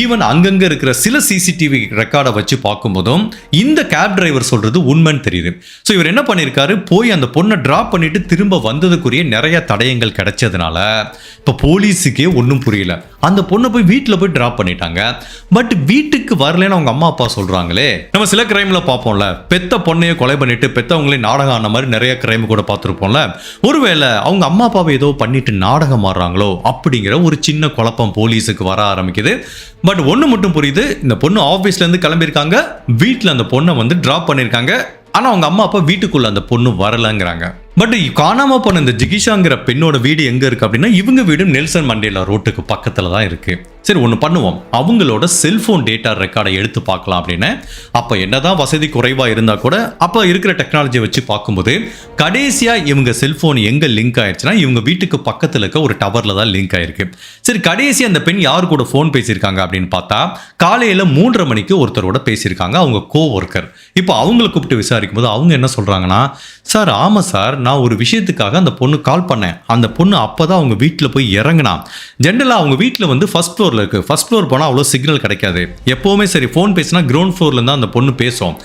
ஈவன் அங்கங்க இருக்கிற சில சிசிடிவி ரெக்கார்டை வச்சு பார்க்கும்போதும் இந்த கேப் டிரைவர் சொல்றது உண்மைன்னு தெரியுது. ஸோ இவர் என்ன பண்ணியிருக்காரு, போய் அந்த பொண்ணை டிராப் பண்ணிட்டு திரும்ப வந்ததுக்குரிய நிறைய தடயங்கள் கிடைச்சதுனால இப்போ போலீஸுக்கே ஒன்றும் புரியல. அந்த பொண்ணை போய் வீட்டில் போய் டிராப் பண்ணிட்டாங்க. பட் வீட்டுக்கு வரலன்னு அவங்க அம்மா அப்பா சொல்றாங்களே. நம்ம சில கிரைம்ல பார்ப்போம்ல, பெத்த பொண்ணையை கொலை பண்ணிட்டு பெத்தவங்களே நாடகம் ஆன மாதிரி நிறைய கிரைம் கூட பார்த்துருப்போம்ல. ஒருவேளை அவங்க அம்மா அப்பாவை ஏதோ பண்ணிட்டு நாடகம் ஆடுறாங்களோ அப்படிங்கிற ஒரு சின்ன குழப்பம் போலீஸுக்கு வர ஆரம்பிக்குது. பட் ஒன்று மட்டும் புரியுது, இந்த பொண்ணு ஆஃபீஸ்ல இருந்து கிளம்பியிருக்காங்க, வீட்டில் அந்த பொண்ணை வந்து டிராப் பண்ணியிருக்காங்க. ஆனால் அவங்க அம்மா அப்பா வீட்டுக்குள்ள அந்த பொண்ணு வரலங்கிறாங்க. பட் காணாம போன இந்த ஜிகிஷாங்கிற பெண்ணோட வீடு எங்க இருக்கு அப்படின்னா, இவங்க வீடு நெல்சன் மண்டேலா ரோட்டுக்கு பக்கத்துல தான் இருக்கு. சரி ஒன்று பண்ணுவோம், அவங்களோட செல்போன் டேட்டா ரெக்கார்டை எடுத்து பார்க்கலாம் அப்படின்னு. அப்போ என்னதான் வசதி குறைவா இருந்தா கூட அப்போ இருக்கிற டெக்னாலஜியை வச்சு பார்க்கும்போது கடைசியா இவங்க செல்போன் எங்க லிங்க் ஆயிடுச்சுன்னா, இவங்க வீட்டுக்கு பக்கத்துல இருக்க ஒரு டவர்ல தான் லிங்க் ஆயிருக்கு. சரி கடைசி அந்த பெண் யாரு கூட ஃபோன் பேசியிருக்காங்க அப்படின்னு பார்த்தா, காலையில 3:30 மணிக்கு ஒருத்தரோட பேசியிருக்காங்க, அவங்க கோ ஒர்க்கர். இப்போ அவங்களை கூப்பிட்டு விசாரிக்கும் போது அவங்க என்ன சொல்றாங்கன்னா, சார் ஆமா சார், நான் ஒரு விஷயத்துக்காக அந்த பொண்ணு கால் பண்ணேன். அந்த பொண்ணு அப்பதான் அவங்க வீட்டில் போய் இறங்கினா. ஜென்ரலாக அவங்க வீட்டில் வந்து ஃபர்ஸ்ட் ஃப்ளோரில் இருக்கு. ஃபர்ஸ்ட் ஃப்ளோர் போனால் அவ்வளோ சிக்னல் கிடைக்காது. எப்போவுமே சரி ஃபோன் பேசினா கிரவுண்ட் ஃப்ளோர்ல இருந்தால் அந்த பொண்ணு பேசும்.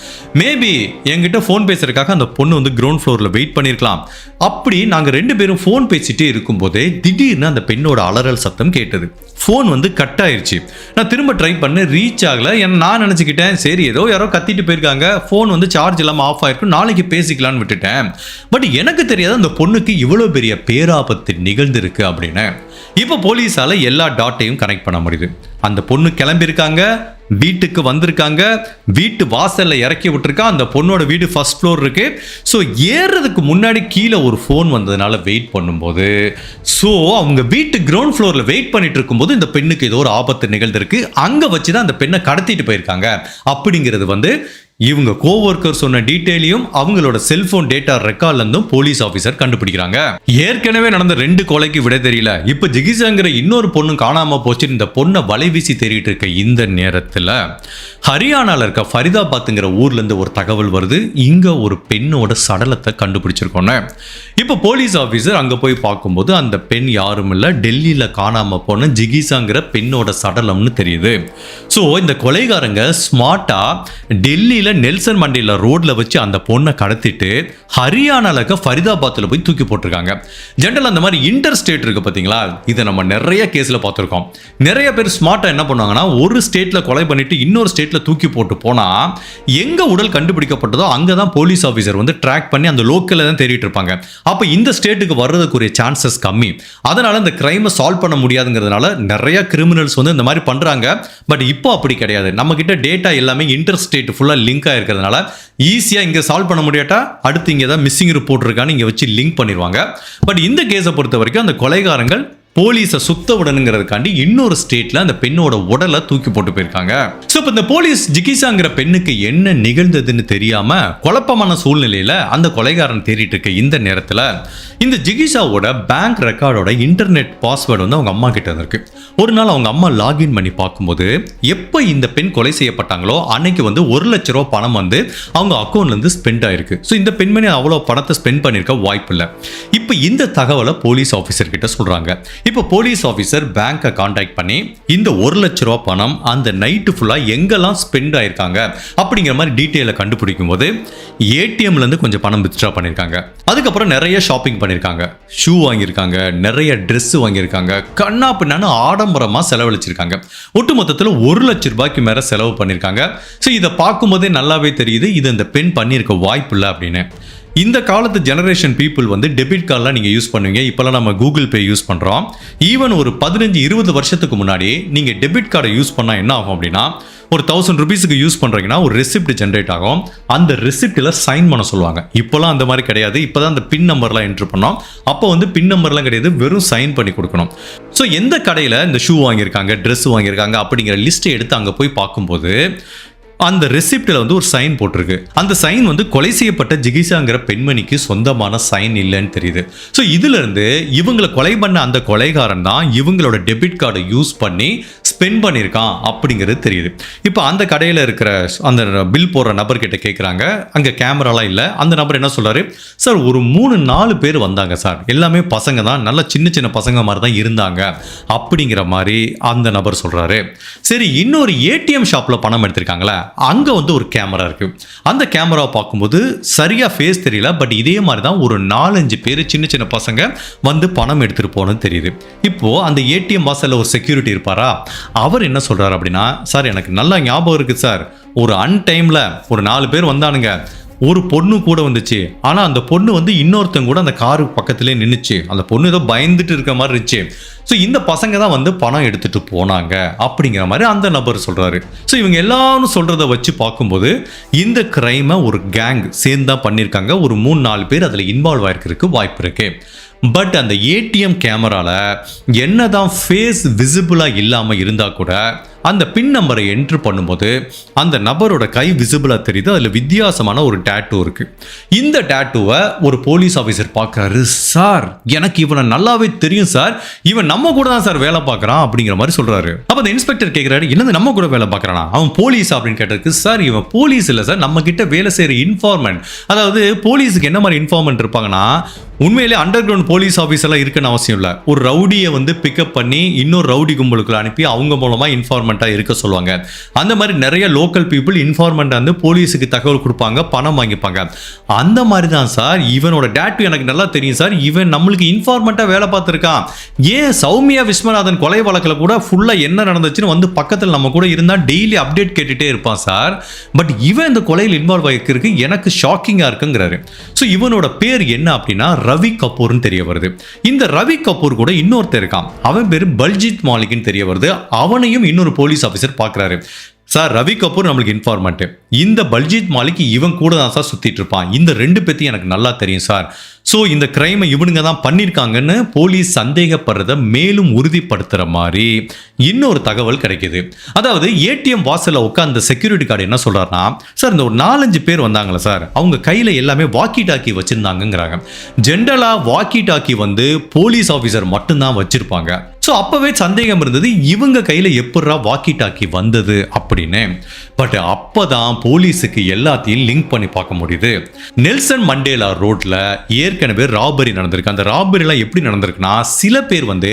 மேபி என்கிட்ட ஃபோன் பேசுறதுக்காக அந்த பொண்ணு வந்து கிரவுண்ட் ஃப்ளோரில் வெயிட் பண்ணியிருக்கலாம். அப்படி நாங்கள் 2 பேரும் ஃபோன் பேசிட்டே இருக்கும்போதே திடீர்னு அந்த பெண்ணோட அலறல் சத்தம் கேட்டது. ஃபோன் வந்து கட் ஆயிடுச்சு. நான் திரும்ப ட்ரை பண்ண ரீச் ஆகலை. நான் நினச்சிக்கிட்டேன் சரி ஏதோ யாரோ கத்திட்டு போயிருக்காங்க, ஃபோன் வந்து சார்ஜ் இல்லாமல் ஆஃப் ஆயிருக்கும், நாளைக்கு பேசிக்கலான்னு விட்டுட்டேன். பட் எனக்கு தெரியாத அந்த பொண்ணுக்கு இவ்வளோ பெரிய பேராபத்து நிகழ்ந்திருக்கு அப்படின்னு. இப்போ போலீஸால எல்லா டாட்டையும் கனெக்ட் பண்ண முடியுது. அந்த பொண்ணு கிளம்பியிருக்காங்க, வீட்டுக்கு வந்திருக்காங்க, வீட்டு வாசல்ல இறக்கி விட்டுருக்கா. அந்த பொண்ணோட வீடு ஃபர்ஸ்ட் ஃப்ளோர் இருக்கு. ஸோ ஏறுறதுக்கு முன்னாடி கீழே ஒரு ஃபோன் வந்ததுனால வெயிட் பண்ணும்போது, ஸோ அவங்க வீட்டு கிரவுண்ட் ஃப்ளோர்ல வெயிட் பண்ணிட்டு இருக்கும்போது இந்த பெண்ணுக்கு ஏதோ ஒரு ஆபத்து நிகழ்ந்திருக்கு. அங்க வச்சுதான் அந்த பெண்ணை கடத்திட்டு போயிருக்காங்க அப்படிங்கிறது வந்து இவங்க கோவொர்க்கர் சொன்ன டீட்டெயிலையும் அவங்களோட செல்போன் டேட்டா ரெக்கார்ட்ல இருந்தும் போலீஸ் ஆபீசர் கண்டுபிடிக்கிறாங்க. ஏற்கனவே நடந்த 2 கொலைக்கு விட தெரியல, இப்ப ஜிகிஷாங்கிற இன்னொரு பொண்ணு காணாம போச்சு. இந்த பொண்ணை வலைவீசி தேடிட்டு இருக்க இந்த நேரத்துல ஹரியானால இருக்க ஃபரிதாபாத்ங்கிற ஊர்ல இருந்து ஒரு தகவல் வருது, இங்க ஒரு பெண்ணோட சடலத்தை கண்டுபிடிச்சிருக்கோன்னு. இப்ப போலீஸ் ஆபீசர் அங்க போய் பார்க்கும்போது அந்த பெண் யாரும் இல்ல, டெல்லியில காணாம போன ஜிகிஷாங்கிற பெண்ணோட சடலம்னு தெரியுது. ஸோ இந்த கொலைகாரங்க ஸ்மார்ட்டா டெல்லியில நெல்சன் மண்டேலா ரோட்ல வச்சு அந்த பொண்ணை கடத்திட்டு ஹரியானால இருக்க ஃபரிதாபாத்ல போய் தூக்கி போட்டிருக்காங்க. ஜெனரல் அந்த மாதிரி இன்டர் ஸ்டேட் இருக்கு பாத்தீங்களா, இதை நம்ம நிறைய கேஸ்ல பார்த்திருக்கோம். நிறைய பேர் ஸ்மார்ட்டா என்ன பண்ணுவாங்கன்னா, ஒரு ஸ்டேட்ல கொலை பண்ணிட்டு இன்னொரு ஸ்டேட்ல தூக்கி போட்டு போனா எங்க உடல் கண்டுபிடிக்கப்பட்டதோ அங்கதான் போலீஸ் ஆபீசர் வந்து ட்ராக் பண்ணி அந்த லோக்கல்ல தான் தேடிட்டு இருப்பாங்க. அப்ப இந்த ஸ்டேட்டுக்கு வர்றதுக்குரிய சான்சஸ் கம்மி. அதனால இந்த கிரைமை சால்வ் பண்ண முடியாதுங்கிறதுனால நிறைய கிரிமினல்ஸ் வந்து இந்த மாதிரி பண்றாங்க. பட் இப்போ அப்படி கிடையாது. நம்ம கிட்ட டேட்டா எல்லாமே இன்டர் ஸ்டேட் ஃபுல்லா லிங்க் ஆயிருக்கிறதுனால ஈஸியா இங்க சால்வ் பண்ண முடியாட்டா அடுத்து இங்க ஏதாவது மிஸ்ஸிங் ரிப்போர்ட் இருக்கான்னு இங்க வச்சு லிங்க் பண்ணிடுவாங்க. பட் இந்த கேஸை பொறுத்த வரைக்கும் அந்த கொலைகாரங்கள் போலீஸை சுத்த விடணுங்கிறதுக்காண்டி இன்னொரு ஸ்டேட்ல அந்த பெண்ணோட உடலை தூக்கி போட்டு போயிருக்காங்க. ஸோ இப்போ இந்த போலீஸ் ஜிகிஷாங்கிற பெண்ணுக்கு என்ன நிகழ்ந்ததுன்னு தெரியாம குழப்பமான சூழ்நிலையில அந்த கொலைகாரன் தேடிட்டு இருக்க இந்த நேரத்தில் இந்த ஜிகிஷாவோட பேங்க் ரெக்கார்டோட இன்டர்நெட் பாஸ்வேர்டு வந்து அவங்க அம்மா கிட்ட இருக்கு. ஒரு நாள் அவங்க அம்மா லாகின் பண்ணி பார்க்கும்போது எப்போ இந்த பெண் கொலை செய்யப்பட்டாங்களோ அன்னைக்கு வந்து 1 லட்ச ரூபா பணம் வந்து அவங்க அக்கௌண்ட்ல இருந்து ஸ்பெண்ட் ஆயிருக்கு. ஸோ இந்த பெண்மணி அவ்வளோ பணத்தை ஸ்பெண்ட் பண்ணிருக்க வாய்ப்பு இல்லை. இப்போ இந்த தகவலை போலீஸ் ஆஃபீஸர் கிட்ட சொல்றாங்க. இப்போ போலீஸ் ஆஃபீஸர் பேங்கை கான்டாக்ட் பண்ணி இந்த 1 லட்ச ரூபா பணம் அந்த நைட்டு ஃபுல்லா எங்கெல்லாம் ஸ்பெண்ட் ஆயிருக்காங்க அப்படிங்கிற மாதிரி டீட்டெயிலை கண்டுபிடிக்கும் போது ஏடிஎம்ல இருந்து கொஞ்சம் பணம் வித்ட்ரா பண்ணிருக்காங்க. அதுக்கப்புறம் நிறைய ஷாப்பிங் பண்ணிருக்காங்க, ஷூ வாங்கியிருக்காங்க, நிறைய ட்ரெஸ் வாங்கியிருக்காங்க, கண்ணா பின்னான்னு ஆடம்பரமா செலவழிச்சிருக்காங்க. ஒட்டு மொத்தத்தில் 1 லட்ச ரூபாய்க்கு மேல செலவு பண்ணிருக்காங்க. ஸோ இதை பார்க்கும்போதே நல்லாவே தெரியுது இது இந்த பெண் பண்ணியிருக்க வாய்ப்பு இல்லை அப்படின்னு. இந்த காலத்து ஜெனரேஷன் பீப்புள் வந்து டெபிட் கார்டெலாம் நீங்கள் யூஸ் பண்ணுவீங்க. இப்போலாம் நம்ம கூகுள் பே யூஸ் பண்ணுறோம். ஈவன் ஒரு 15-20 வருஷத்துக்கு முன்னாடி நீங்கள் டெபிட் கார்டை யூஸ் பண்ணால் என்ன ஆகும் அப்படின்னா, ஒரு 1000 ரூபீஸுக்கு யூஸ் பண்ணுறீங்கன்னா ஒரு ரெசிப்ட் ஜென்ரேட் ஆகும். அந்த ரெசிப்டில் சைன் பண்ண சொல்லுவாங்க. இப்போலாம் அந்த மாதிரி கிடையாது. இப்போ தான் அந்த பின் நம்பர்லாம் என்ட்ரு பண்ணோம். அப்போ வந்து பின் நம்பர்லாம் கிடையாது, வெறும் சைன் பண்ணி கொடுக்கணும். ஸோ எந்த கடையில் இந்த ஷூ வாங்கியிருக்காங்க, ட்ரெஸ் வாங்கியிருக்காங்க அப்படிங்கிற லிஸ்ட்டை எடுத்து அங்கே போய் பார்க்கும்போது அந்த ரெசிப்ட்ல வந்து ஒரு சைன் போட்டிருக்கு. அந்த சைன் வந்து கொலை செய்யப்பட்ட ஜிகிசாங்கிற பெண்மணிக்கு சொந்தமான சைன் இல்லைன்னு தெரியுது. ஸோ இதுல இருந்து இவங்களை கொலை பண்ண அந்த கொலைகாரன் தான் இவங்களோட டெபிட் கார்டை யூஸ் பண்ணி ஸ்பெண்ட் பண்ணியிருக்கான் அப்படிங்கிறது தெரியுது. இப்போ அந்த கடையில் இருக்கிற அந்த பில் போடுற நபர்கிட்ட கேட்குறாங்க, அங்கே கேமராலாம் இல்லை. அந்த நபர் என்ன சொல்றாரு, சார் ஒரு 3-4 பேர் வந்தாங்க சார், எல்லாமே பசங்க தான், நல்ல சின்ன சின்ன பசங்க மாதிரி தான் இருந்தாங்க அப்படிங்கிற மாதிரி அந்த நபர் சொல்றாரு. சரி, இன்னொரு ஏடிஎம் ஷாப்ல பணம் எடுத்திருக்காங்களே, அங்க வந்து ஒரு கேமரா இருக்கு. அந்த கேமராவை பார்க்கும்போது சரியா ஃபேஸ் தெரியல, பட் இதே மாதிரி தான் ஒரு 4-5 பேர் சின்ன சின்ன பசங்க வந்து பணம் எடுத்துட்டு போனது தெரியுது. இப்போ அந்த ஏடிஎம் வாசல்ல ஒரு செக்யூரிட்டி இருப்பாரா, அவர் என்ன சொல்றாரு அப்படின்னா, சார் எனக்கு நல்லா ஞாபகம் இருக்கு சார், ஒரு அன்டைம்ல ஒரு 4 பேர் வந்தானுங்க, ஒரு பொண்ணு கூட வந்துச்சு, ஆனால் அந்த பொண்ணு வந்து இன்னொருத்தங்க கூட அந்த காரு பக்கத்திலே நின்றுச்சு, அந்த பொண்ணு ஏதோ பயந்துட்டு இருக்க மாதிரி இருந்துச்சு. ஸோ இந்த பசங்க தான் வந்து பணம் எடுத்துட்டு போனாங்க அப்படிங்கிற மாதிரி அந்த நபர் சொல்றாரு. ஸோ இவங்க எல்லாரும் சொல்றதை வச்சு பார்க்கும்போது இந்த கிரைமை ஒரு கேங் சேர்ந்து தான் பண்ணியிருக்காங்க. ஒரு 3-4 பேர் அதில் இன்வால்வ் ஆயிருக்கிறதுக்கு வாய்ப்பு இருக்கு. பட் அந்த ஏடிஎம் கேமரால என்னதான் ஃபேஸ் விசிபிளாக இல்லாமல் இருந்தால் கூட அந்த பின் நம்பரை என்ட்ரு பண்ணும்போது அந்த நபரோட கை விசிபிளாக தெரியுது. அதில் வித்தியாசமான ஒரு டேட்டூ இருக்கு. இந்த டேட்டூவை ஒரு போலீஸ் ஆஃபீஸர் பார்க்குறாரு. சார் எனக்கு இவனை நல்லாவே தெரியும் சார், இவன் நம்ம கூட தான் சார் வேலை பார்க்குறான் அப்படிங்கிற மாதிரி சொல்றாரு. அப்போ அந்த இன்ஸ்பெக்டர் கேட்குறாரு, என்னது நம்ம கூட வேலை பார்க்குறானா, அவன் போலீஸ் அப்படின்னு கேட்டதுக்கு, சார் இவன் போலீஸ் இல்லை சார், நம்ம கிட்ட வேலை செய்கிற இன்ஃபார்மெண்ட். அதாவது போலீஸுக்கு என்ன மாதிரி இன்ஃபார்மெண்ட் இருப்பாங்கன்னா, உண்மையிலே அண்டர் கிரவுண்ட் போலீஸ் ஆஃபீஸர்லாம் இருக்குன்னு அவசியம் இல்லை. ஒரு ரவுடியை வந்து பிக்கப் பண்ணி இன்னொரு ரவுடி கும்பலுக்குள்ள அனுப்பி அவங்க மூலமாக இன்ஃபார்மெண்ட்டாக இருக்க சொல்லுவாங்க. அந்த மாதிரி நிறைய லோக்கல் பீப்புள் இன்ஃபார்மெண்ட் வந்து போலீஸுக்கு தகவல் கொடுப்பாங்க, பணம் வாங்கிப்பாங்க. அந்த மாதிரி தான் சார் இவனோட டேட்டு எனக்கு நல்லா தெரியும் சார், இவன் நம்மளுக்கு இன்ஃபார்மெண்ட்டாக வேலை பார்த்துருக்கான். ஏன் சௌமியா விஸ்வநாதன் கொலை வழக்கில் கூட ஃபுல்லாக என்ன நடந்துச்சுன்னு வந்து பக்கத்தில் நம்ம கூட இருந்தால் டெய்லி அப்டேட் கேட்டுகிட்டே இருப்பான் சார். பட் இவன் இந்த கொலையில் இன்வால்வ் ஆகிருக்கு, எனக்கு ஷாக்கிங்காக இருக்குங்கிறாரு. ஸோ இவனோட பேர் என்ன அப்படின்னா ரவி கபூர்னு தெரிய வருது. இந்த ரவி கபூர் கூட இன்னொருத்தர் இருக்கான், அவன் பேரு பல்ஜித் மாலிக்னு தெரிய வருது. அவனையும் இன்னொரு போலீஸ் ஆஃபீஸர் பார்க்குறாரு. சார் ரவி கபூர் நம்மளுக்கு இன்ஃபார்மெண்ட், இந்த பல்ஜித் மாலிக் இவன் கூட தான் சார் சுத்திட்டு இருப்பான், இந்த 2 பேத்தையும் எனக்கு நல்லா தெரியும் சார். ஸோ இந்த கிரைமை இவனுங்க தான் பண்ணியிருக்காங்கன்னு போலீஸ் சந்தேகப்படுறத மேலும் உறுதிப்படுத்துகிற மாதிரி இன்னொரு தகவல் கிடைக்குது. அதாவது ஏடிஎம் வாசலில் உட்காந்த செக்யூரிட்டி கார்டு என்ன சொல்கிறாருன்னா, சார் இந்த ஒரு 4-5 பேர் வந்தாங்களே சார், அவங்க கையில் எல்லாமே வாக்கி டாக்கி வச்சுருந்தாங்கங்கிறாங்க. ஜென்ரலாக வாக்கி டாக்கி வந்து போலீஸ் ஆஃபீஸர் மட்டும்தான் வச்சுருப்பாங்க. ஸோ அப்போவே சந்தேகம் இருந்தது, இவங்க கையில் எப்படா வாக்கி டாக்கி வந்தது அப்படின்னு. பட் அப்போ தான் போலீஸுக்கு எல்லாத்தையும் லிங்க் பண்ணி பார்க்க முடியுது. நெல்சன் மண்டேலா ரோட்டில் ஏற்கனவே ராபரி நடந்திருக்கு. அந்த ராபரிலாம் எப்படி நடந்திருக்குன்னா, சில பேர் வந்து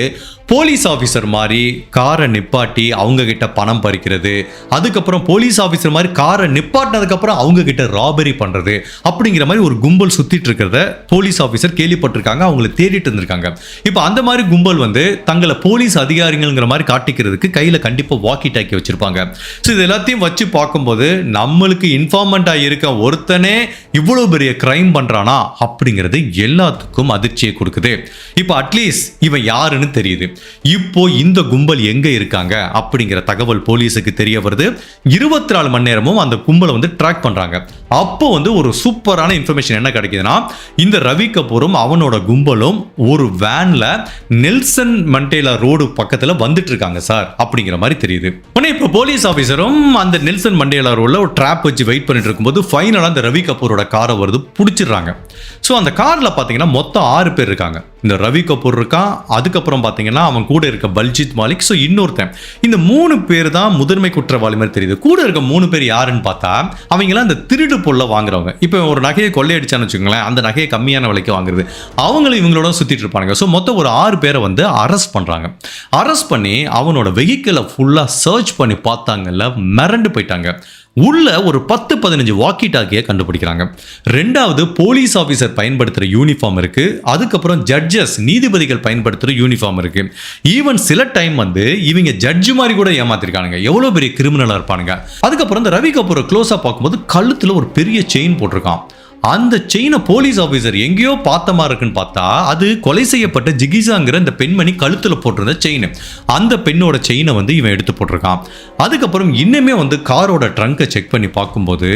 போலீஸ் ஆஃபீஸர் மாதிரி காரை நிப்பாட்டி அவங்க கிட்ட பணம் பறிக்கிறது, அதுக்கப்புறம் போலீஸ் ஆஃபீஸர் மாதிரி காரை நிப்பாட்டினதுக்கப்புறம் அவங்க கிட்ட ராபரி பண்ணுறது, அப்படிங்கிற மாதிரி ஒரு கும்பல் சுற்றிட்டு இருக்கிறத போலீஸ் ஆஃபீஸர் கேள்விப்பட்டிருக்காங்க, அவங்கள தேடிட்டு இருந்திருக்காங்க. இப்போ அந்த மாதிரி கும்பல் வந்து தங்களை போலீஸ் அதிகாரிகள்ங்கிற மாதிரி காட்டிக்கிறதுக்கு கையில் கண்டிப்பாக வாக்கி டாக்கி வச்சிருப்பாங்க. ஸோ இது எல்லாத்தையும் வச்சு பார்க்கும்போது நம்மளுக்கு இன்ஃபார்மெண்ட்டாக இருக்க ஒருத்தனே இவ்வளோ பெரிய கிரைம் பண்ணுறானா அப்படிங்கிறது எல்லாத்துக்கும் அதிர்ச்சியை கொடுக்குது. இப்போ அட்லீஸ்ட் இவன் யாருன்னு தெரியுது. இப்போ இந்த கும்பல் எங்க இருக்காங்க அப்படிங்கிற தகவல் போலீஸுக்கு தெரிய வருது. 24 மணி நேரமும் அந்த கும்பலை வந்து ட்ராக் பண்றாங்க. அப்போ வந்து ஒரு சூப்பரான இன்ஃபர்மேஷன் என்ன கிடைக்குதுன்னா, இந்த ரவி கபூரும் அவனோட கும்பலும் ஒரு வேன்ல நெல்சன் மண்டேலா ரோடு பக்கத்துல வந்துட்டு இருக்காங்க சார் அப்படிங்கிற மாதிரி தெரியுது. உடனே இப்போ போலீஸ் ஆஃபீஸரும் அந்த நெல்சன் மண்டேலா ரோட்ல ஒரு ட்ராப் வச்சு வெயிட் பண்ணிட்டு இருக்கும்போது ஃபைனலா அந்த ரவி கபூரோட காரை வருது, பிடிச்சிடுறாங்க. ஸோ அந்த கார்ல பாத்தீங்கன்னா மொத்தம் 6 பேர் இருக்காங்க. இந்த ரவி கபூர் இருக்கான், அதுக்கப்புறம் பார்த்தீங்கன்னா அவன் கூட இருக்க பல்ஜித் மாலிக், ஸோ இன்னொருத்தன். இந்த 3 பேர் தான் முதன்மை குற்றவாளி மாதிரி தெரியுது. கூட இருக்க 3 பேர் யாருன்னு பார்த்தா அவங்களாம் அந்த திருடு பொருளை வாங்குறவங்க. இப்போ ஒரு நகையை கொள்ளையடிச்சான்னு வச்சுக்கோங்களேன், அந்த நகையை கம்மியான விலைக்கு வாங்குறது, அவங்களும் இவங்களோட சுற்றிட்டு இருப்பாங்க. ஸோ மொத்தம் ஒரு 6 பேரை வந்து அரெஸ்ட் பண்ணுறாங்க. அரெஸ்ட் பண்ணி அவனோட வெஹிக்கிளை ஃபுல்லாக சர்ச் பண்ணி பார்த்தாங்கல்ல, மிரண்டு போயிட்டாங்க. உள்ள ஒரு 10-15 வாக்கி டாக்கியை கண்டுபிடிக்கிறாங்க. 2வது போலீஸ் ஆஃபீஸர் பயன்படுத்துகிற யூனிஃபார்ம் இருக்கு. அதுக்கப்புறம் ஜட்ஜஸ் நீதிபதிகள் பயன்படுத்துகிற யூனிஃபார்ம் இருக்கு. ஈவன் சில டைம் வந்து இவங்க ஜட்ஜு மாதிரி கூட ஏமாத்திருக்கானுங்க. எவ்வளோ பெரிய கிரிமினலாக இருப்பானுங்க. அதுக்கப்புறம் இந்த ரவி கபூரை க்ளோஸாக பார்க்கும்போது கழுத்தில் ஒரு பெரிய செயின் போட்டிருக்கான். அந்த செயினை போலீஸ் ஆபீசர் எங்கேயோ பார்த்த மாதிரி இருக்குன்னு பார்த்தா அது கொலை செய்யப்பட்ட ஜிகிசாங்கிற இந்த பெண்மணி கழுத்துல போட்டிருந்த செயின். அந்த பெண்ணோட செயினை வந்து இவன் எடுத்து போட்டிருக்கான். அதுக்கப்புறம் இன்னுமே வந்து காரோட ட்ரங்கை செக் பண்ணி பார்க்கும்போது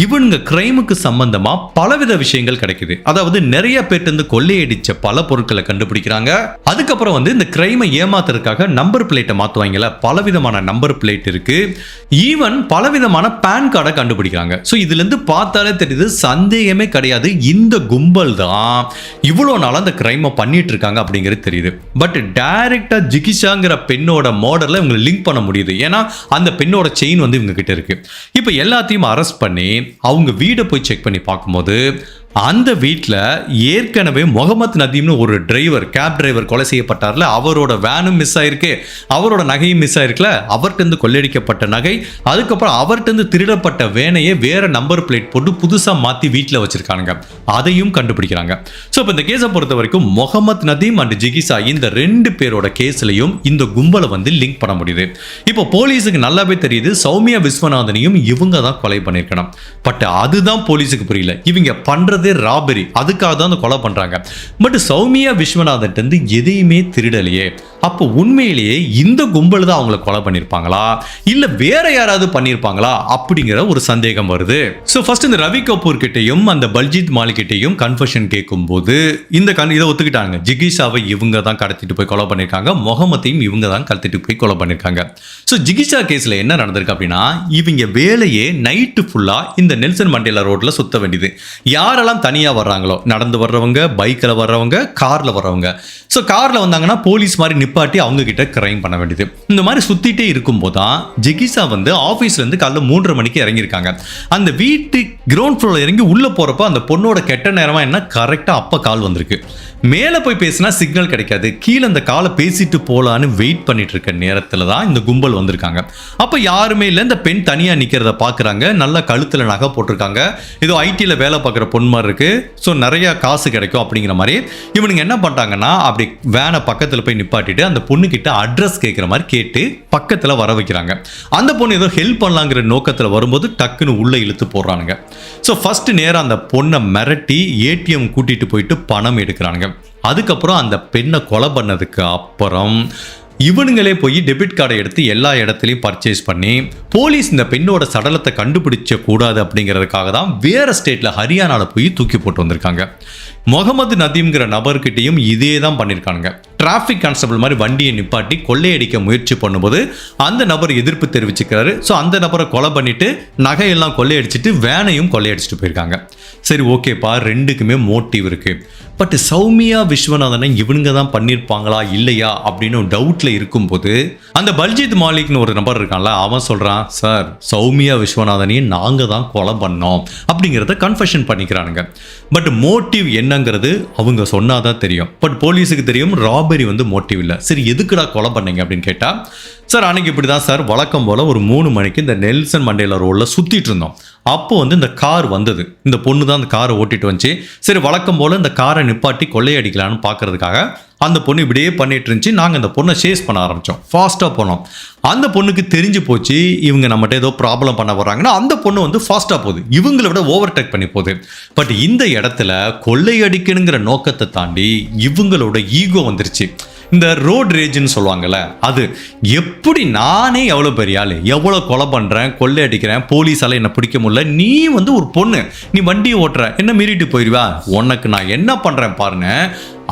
இவனுங்க கிரைமுக்கு சம்பந்தமா பலவித விஷயங்கள் கிடைக்குது. அதாவது நிறைய பேர்ட்டு கொள்ளையடிச்ச பல பொருட்களை கண்டுபிடிக்கிறாங்க. அதுக்கப்புறம் வந்து இந்த கிரைமை ஏமாத்துறதுக்காக நம்பர் பிளேட்டை மாத்துவாங்கல, பலவிதமான நம்பர் பிளேட் இருக்கு. ஈவன் பலவிதமான பேன் கார்டை கண்டுபிடிக்கிறாங்க. ஸோ இதுல இருந்து பார்த்தாலே தெரியுது, சந்தேகமே கிடையாது, இந்த கும்பல் தான் இவ்வளோ நாள் அந்த கிரைமை பண்ணிட்டு இருக்காங்க அப்படிங்கிறது தெரியுது. பட் டைரக்டா ஜிகிஷாங்கிற பெண்ணோட மாடல்ல இவங்க லிங்க் பண்ண முடியுது. ஏன்னா அந்த பெண்ணோட செயின் வந்து இவங்க கிட்ட இருக்கு. இப்போ எல்லாத்தையும் அரெஸ்ட் பண்ணி அவங்க வீடை போய் செக் பண்ணி பார்க்கும்போது அந்த வீட்டில் ஏற்கனவே முகமது நதீம்னு ஒரு டிரைவர், கேப் டிரைவர் கொலை செய்யப்பட்டார்ல, அவரோட வேனும் மிஸ் ஆயிருக்கு, அவரோட நகையும் மிஸ் ஆயிருக்குல, அவர்கிட்ட கொள்ளையடிக்கப்பட்ட நகை, அதுக்கப்புறம் அவர்கிட்ட திருடப்பட்ட வேனையே வேற நம்பர் பிளேட் போட்டு புதுசாக மாற்றி வீட்டில் வச்சிருக்காங்க. அதையும் கண்டுபிடிக்கிறாங்க. ஸோ இப்போ இந்த கேஸை பொறுத்த வரைக்கும் முகமது நதீம் அண்ட் ஜிகிசா இந்த 2 பேரோட கேஸ்லையும் இந்த கும்பலை வந்து லிங்க் பண்ண முடியுது. இப்போ போலீஸுக்கு நல்லாவே தெரியுது சௌமியா விஸ்வநாதனையும் இவங்க தான் கொலை பண்ணியிருக்கணும். பட் அதுதான் போலீஸுக்கு புரியல. இவங்க பண்றது ராபரி, அதுக்காக தான் கொலை பண்றாங்க. பட் சௌமியா விஸ்வநாதன் எதையுமே திருடலையே. அப்போ உண்மையிலேயே இந்த கும்பல் தான் அவங்களை கொலை பண்ணிருப்பாங்களா இல்ல வேற யாராவது பண்ணிருப்பாங்களா அப்படிங்கிற ஒரு சந்தேகம் வருது. சோ ஃபர்ஸ்ட் இந்த ரவி கபூர் கிட்டையும் அந்த பல்ஜித் மாலிக் கிட்டையும் கன்ஃபெஷன் கேட்கும்போது இதை ஒத்துக்கிட்டாங்க. ஜிகிஷாவை இவங்க தான் கடத்திட்டு போய் கொலை பண்ணிருக்காங்க, முகமதையும் இவங்க தான் கடத்திட்டு போய் கொலை பண்ணிருக்காங்க. ஸோ ஜிகிஷா கேஸ்ல என்ன நடந்திருக்கு அப்படின்னா, இவங்க வேலையே நைட்டு ஃபுல்லா இந்த நெல்சன் மண்டேலா ரோட்ல சுத்த வேண்டியது. யாரெல்லாம் தனியா வர்றாங்களோ, நடந்து வர்றவங்க, பைக்ல வர்றவங்க, கார்ல வர்றவங்க. ஸோ கார்ல வந்தாங்கன்னா போலீஸ் மாதிரி நிப்பாட்டி அவங்க கிட்ட கிரைம் பண்ண வேண்டியது. இந்த மாதிரி சுத்திட்டே இருக்கும்போது தான் ஜிகிஷா வந்து ஆஃபீஸ்ல இருந்து காலைல 3:30 மணிக்கு இறங்கியிருக்காங்க. அந்த வீட்டு கிரவுண்ட் ஃப்ளோர்ல இறங்கி உள்ள போறப்ப அந்த பொண்ணோட கெட்ட நேரமா என்ன கரெக்டா அப்ப கால் வந்திருக்கு. மேலே போய் பேசினா சிக்னல் கிடைக்காது, கீழே அந்த காலை பேசிட்டு போலான்னு வெயிட் பண்ணிட்டு இருக்க நேரத்தில் தான் இந்த கும்பல் வந்திருக்காங்க. அப்போ யாருமே இல்லை, இந்த பெண் தனியாக நிற்கிறத பார்க்குறாங்க. நல்லா கழுத்தில் நகை போட்டிருக்காங்க, ஏதோ ஐடியில் வேலை பார்க்குற பொண்ணு மாதிரி இருக்கு. ஸோ நிறைய காசு கிடைக்கும் அப்படிங்கிற மாதிரி இவனுங்க என்ன பண்ணிட்டாங்கன்னா, அப்படி வேனை பக்கத்தில் போய் நிப்பாட்டிட்டு அந்த பொண்ணுக்கிட்ட அட்ரஸ் கேட்குற மாதிரி கேட்டு பக்கத்தில் வர வைக்கிறாங்க. அந்த பொண்ணு ஏதோ ஹெல்ப் பண்ணலாங்கிற நோக்கத்தில் வரும்போது டக்குன்னு உள்ளே இழுத்து போடுறானுங்க. ஸோ ஃபர்ஸ்ட் நேரம் அந்த பொண்ணை மிரட்டி ஏடிஎம் கூட்டிட்டு போயிட்டு பணம் எடுக்கிறானுங்க. அதுக்கப்புறம் அந்த பெண்ணை கொலை பண்ணதுக்கு அப்புறம் இவனுங்களே போய் டெபிட் கார்டை எடுத்து எல்லா இடத்துலையும் பர்ச்சேஸ் பண்ணி போலீஸ் இந்த பெண்ணோட சடலத்தை கண்டுபிடிச்ச கூடாது அப்படிங்கிறதுக்காக தான் வேற ஸ்டேட்ல ஹரியானாவில் போய் தூக்கி போட்டு வந்திருக்காங்க. முகமது நதீம்ங்கிற நபர்கிட்டையும் இதே தான் பண்ணியிருக்காங்க. டிராஃபிக் கான்ஸ்டபிள் மாதிரி வண்டியை நிப்பாட்டி கொள்ளையடிக்க முயற்சி பண்ணும்போது அந்த நபர் எதிர்ப்பு தெரிவிச்சுக்கிறாரு. ஸோ அந்த நபரை கொலை பண்ணிட்டு நகையெல்லாம் கொள்ளையடிச்சிட்டு வேனையும் கொள்ளையடிச்சிட்டு போயிருக்காங்க. சரி ஓகேப்பா, ரெண்டுக்குமே மோட்டிவ் இருக்கு. பட் சௌமியா விஸ்வநாதனை இவனுங்க தான் பண்ணியிருப்பாங்களா இல்லையா அப்படின்னு டவுட்ல இருக்கும்போது அந்த பல்ஜித் மாலிக்னு ஒரு நபர் இருக்கான்ல, அவன் சொல்றான், சார் சௌமியா விஸ்வநாதனையும் நாங்க தான் கொலை பண்ணோம் அப்படிங்கிறத கன்ஃபெஷன் பண்ணிக்கிறானுங்க. பட் மோட்டிவ் என்னங்கிறது அவங்க சொன்னாதான் தெரியும். பட் போலீஸுக்கு தெரியும் ராபரி வந்து மோட்டிவ் இல்லை. சரி எதுக்குடா கொலை பண்ணீங்க அப்படின்னு கேட்டா, சார் அன்னைக்கு இப்படி தான் சார், வழக்கம் போல் ஒரு 3 மணிக்கு இந்த நெல்சன் மண்டேலா ரோடில் சுற்றிட்டு இருந்தோம். அப்போ வந்து இந்த கார் வந்தது, இந்த பொண்ணு தான் அந்த காரை ஓட்டிட்டு வந்துச்சு. சரி வழக்கம் போல் இந்த காரை நிப்பாட்டி கொள்ளையடிக்கலான்னு பார்க்கறதுக்காக அந்த பொண்ணு இப்படியே பண்ணிட்டு இருந்துச்சு. நாங்கள் அந்த பொண்ணை சேஸ் பண்ண ஆரம்பித்தோம், ஃபாஸ்ட்டாக போனோம். அந்த பொண்ணுக்கு தெரிஞ்சு போச்சு இவங்க நம்மகிட்ட ஏதோ ப்ராப்ளம் பண்ண வர்றாங்கன்னா அந்த பொண்ணு வந்து ஃபாஸ்ட்டாக போகுது, இவங்களை விட ஓவர்டேக் பண்ணி போகுது. பட் இந்த இடத்துல கொள்ளையடிக்கணுங்கிற நோக்கத்தை தாண்டி இவங்களோட ஈகோ வந்துருச்சு. இந்த ரோட் ரேஜ்னு சொல்லுவாங்கல்ல, அது எப்படி நானே எவ்வளோ பெரிய ஆள், எவ்வளோ கொலை பண்ணுறேன், கொள்ளை அடிக்கிறேன், போலீஸால் என்னை பிடிக்க முடியல, நீ வந்து ஒரு பொண்ணு, நீ வண்டியை ஓட்டுற, என்ன மீறிட்டு போயிடுவா, உனக்கு நான் என்ன பண்ணுறேன் பாருங்க.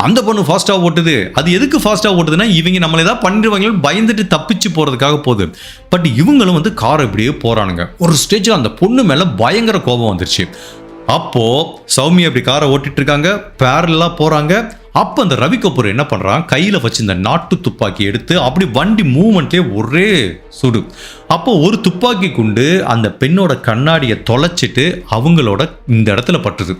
அந்த பொண்ணு ஃபாஸ்ட்டாக ஓட்டுது. அது எதுக்கு ஃபாஸ்ட்டாக ஓட்டுதுன்னா இவங்க நம்மளை ஏதாவது பண்ணிடுவாங்க பயந்துட்டு தப்பிச்சு போகிறதுக்காக போகுது. பட் இவங்களும் வந்து கார் இப்படியே போகிறானுங்க. ஒரு ஸ்டேஜில் அந்த பொண்ணு மேலே பயங்கர கோபம் வந்துருச்சு. அப்போது சௌமியா அப்படி காரை ஓட்டிட்டு இருக்காங்க, பேரலாக போகிறாங்க. அப்போ அந்த ரவி கபூர் என்ன பண்ணுறான், கையில் வச்சு இந்த நாட்டு துப்பாக்கி எடுத்து அப்படி வண்டி மூவ்மெண்ட்லேயே ஒரே சுடு. அப்போ ஒரு துப்பாக்கி குண்டு அந்த பெண்ணோட கண்ணாடியை தொலைச்சிட்டு அவங்களோட இந்த இடத்துல பட்டுது.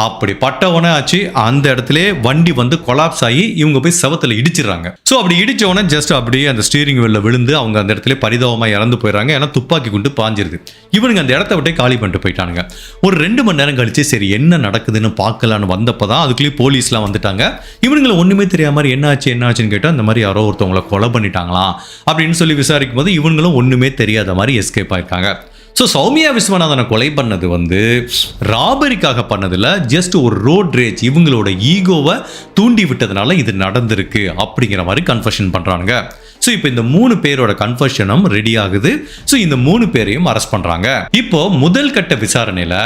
அப்படி பட்டவனே ஆச்சு, அந்த இடத்துல வண்டி வந்து கொலாப்ஸ் ஆகி இவங்க போய் செவத்தில் இடிச்சிடுறாங்க. ஸோ அப்படி இடிச்சவொடனே ஜஸ்ட் அப்படியே அந்த ஸ்டீரிங் வீலில் விழுந்து அவங்க அந்த இடத்துல பரிதாபமாக இறந்து போயிடுறாங்க. ஏன்னா துப்பாக்கி குண்டு பாஞ்சிருது. இவனுங்க அந்த இடத்த விட்டே காலி பண்ணிட்டு போயிட்டானுங்க. ஒரு 2 மணி நேரம் கழிச்சு சரி என்ன நடக்குதுன்னு பார்க்கலான்னு வந்தப்போ தான் அதுக்குள்ளேயே போலீஸ்லாம் வந்துட்டாங்க. இவனுங்களை ஒன்றுமே தெரியாத மாதிரி என்னாச்சுன்னு கேட்டால் இந்த மாதிரி யாரோ ஒருத்தவங்களை கொலை பண்ணிட்டாங்களாம் அப்படின்னு சொல்லி விசாரிக்கும் போது இவங்களும் ஒன்றுமே தெரியாத மாதிரி எஸ்கேப் ஆயிருக்காங்க. ஸோ சௌமியா விஸ்வநாதனை கொலை பண்ணது வந்து ராபரிக்காக பண்ணதில்ல, ஜஸ்ட் ஒரு ரோட் ரேஜ், இவங்களோட ஈகோவை தூண்டி விட்டதுனால இது நடந்திருக்கு அப்படிங்கிற மாதிரி கன்ஃபெஷன் பண்ணுறாங்க. ஸோ இப்போ இந்த 3 பேரோட கன்ஃபெஷனும் ரெடி ஆகுது. ஸோ இந்த 3 பேரையும் அரெஸ்ட் பண்ணுறாங்க. இப்போ முதல் கட்ட விசாரணையில்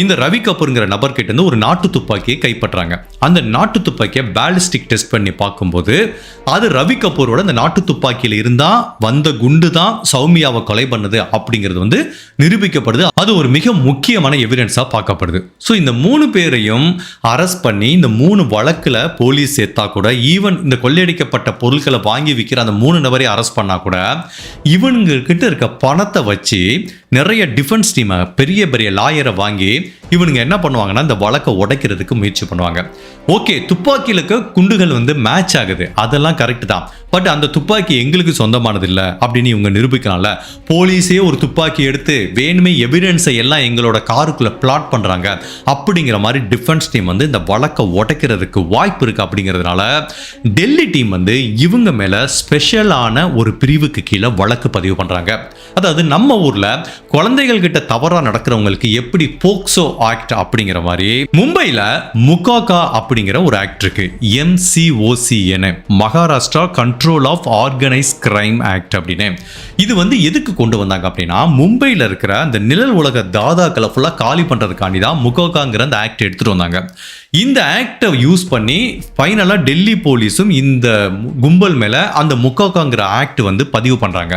இந்த ரவி கபூர்ங்கிற நபர்கிட்ட இருந்து ஒரு நாட்டு துப்பாக்கியை கைப்பற்றாங்க. அந்த நாட்டு துப்பாக்கியை பேலிஸ்டிக் டெஸ்ட் பண்ணி பார்க்கும்போது அது ரவி கபூரோட அந்த நாட்டு துப்பாக்கியில் இருந்தா வந்த குண்டு தான் சௌமியாவை கொலை பண்ணது அப்படிங்கிறது வந்து நிரூபிக்கப்படுது. அது ஒரு மிக முக்கியமான எவிடன்ஸா பார்க்கப்படுது. ஸோ இந்த 3 பேரையும் அரெஸ்ட் பண்ணி இந்த 3 வழக்குல போலீஸ் சேர்த்தா கூட, ஈவன் இந்த கொள்ளையடிக்கப்பட்ட பொருட்களை வாங்கி விற்கிற அந்த 3 நபரை அரெஸ்ட் பண்ணா கூட, இவங்க கிட்ட இருக்க பணத்தை வச்சு நிறைய டிஃபென்ஸ் டீமை, பெரிய பெரிய லாயரை வாங்கி இவனுங்க என்ன பண்ணுவாங்கன்னா இந்த வழக்கை உடைக்கிறதுக்கு முயற்சி பண்ணுவாங்க. ஓகே, துப்பாக்கிகளுக்கு குண்டுகள் வந்து மேட்ச் ஆகுது, அதெல்லாம் கரெக்ட் தான். பட் அந்த துப்பாக்கி எங்களுக்கு சொந்தமானது இல்லை அப்படின்னு இவங்க நிரூபிக்கலாம்ல. போலீஸே ஒரு துப்பாக்கி எடுத்து வேணுமே எவிடன்ஸை எல்லாம் எங்களோட காருக்குள்ள பிளாட் பண்றாங்க அப்படிங்கிற மாதிரி டிஃபென்ஸ் டீம் வந்து இந்த வழக்கை உடைக்கிறதுக்கு வாய்ப்பு இருக்கு. அப்படிங்கிறதுனால டெல்லி டீம் வந்து இவங்க மேல ஸ்பெஷலான ஒரு பிரிவுக்கு கீழே வழக்கு பதிவு பண்றாங்க. அதாவது நம்ம ஊர்ல குழந்தைகள் கிட்ட தவறா நடக்கிறவங்களுக்கு எப்படி போக்சோ ஆக்ட் அப்படிங்கிற மாதிரி மும்பைல முகாகா அப்படிங்கிற ஒரு ஆக்ட் இருக்கு. MCOCN, Maharashtra control of organise crime act அப்படின்னு. இது வந்து எதுக்கு கொண்டு வந்தாங்க அப்படின்னா, மும்பையில் இருக்கிற அந்த நிழல் உலக தாதாக்களை ஃபுல்லாக காலி பண்ணுறதுக்காண்டி தான் முகாகாங்கிற அந்த ஆக்ட் எடுத்துகிட்டு வந்தாங்க. இந்த ஆக்டை யூஸ் பண்ணி ஃபைனலாக டெல்லி போலீஸும் இந்த கும்பல் மேலே அந்த முகாகாங்கிற ஆக்ட் வந்து பதிவு பண்ணுறாங்க.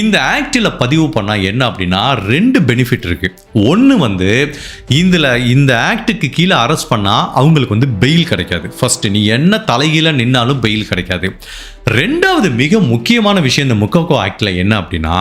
இந்த ஆக்டில் பதிவு பண்ணால் என்ன அப்படின்னா 2 பெனிஃபிட் இருக்குது. ஒன்று வந்து இந்த ஆக்டுக்கு கீழே அரெஸ்ட் பண்ணால் அவங்களுக்கு வந்து பெயில் கிடைக்காது. ஃபர்ஸ்ட், நீ என்ன தலைகீழ நின்னாலும் பெயில் கிடைக்காது. ரெண்டாவது மிக முக்கியமான விஷயம் இந்த முகாகோ ஆக்டில் என்ன அப்படின்னா,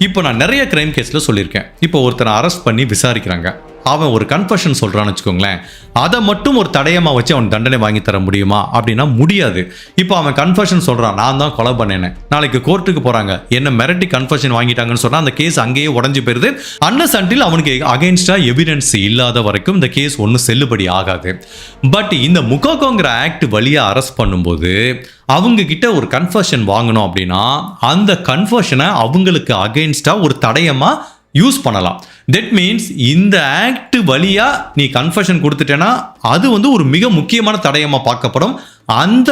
இப்போ நான் நிறைய கிரைம் கேஸில் சொல்லியிருக்கேன். இப்போ ஒருத்தரை அரெஸ்ட் பண்ணி விசாரிக்கிறாங்க, அவன் ஒரு கன்ஃபெஷன் சொல்கிறான்னு வச்சுக்கோங்களேன், அதை மட்டும் ஒரு தடயமாக வச்சு அவன் தண்டனை வாங்கி தர முடியுமா அப்படின்னா முடியாது. இப்போ அவன் கன்ஃபெஷன் சொல்கிறான், நான் தான் கொலை பண்ணேன்னு, நாளைக்கு கோர்ட்டுக்கு போகிறாங்க, என்ன மிரட்டி கன்ஃபெஷன் வாங்கிட்டாங்கன்னு சொன்னால் அந்த கேஸ் அங்கேயே உடஞ்சி போயிருது. அன்லஸ் அன்டில் அவனுக்கு அகைன்ஸ்டாக எவிடன்ஸ் இல்லாத வரைக்கும் இந்த கேஸ் ஒன்றும் செல்லுபடி ஆகாது. பட் இந்த முகாகோங்கிற ஆக்ட் வழியாக அரெஸ்ட் பண்ணும்போது அவங்க கிட்ட ஒரு கன்ஃபெஷன் வாங்கணும் அப்படின்னா அந்த கன்ஃபெஷனை அவங்களுக்கு அகைன்ஸ்டாக ஒரு தடயமாக யூஸ் பண்ணலாம். தட் மீன்ஸ் இந்த ஆக்ட் வழியா நீ கன்ஃபெஷன் கொடுத்துட்டேன்னா அது வந்து ஒரு மிக முக்கியமான தடயமா பார்க்கப்படும். அந்த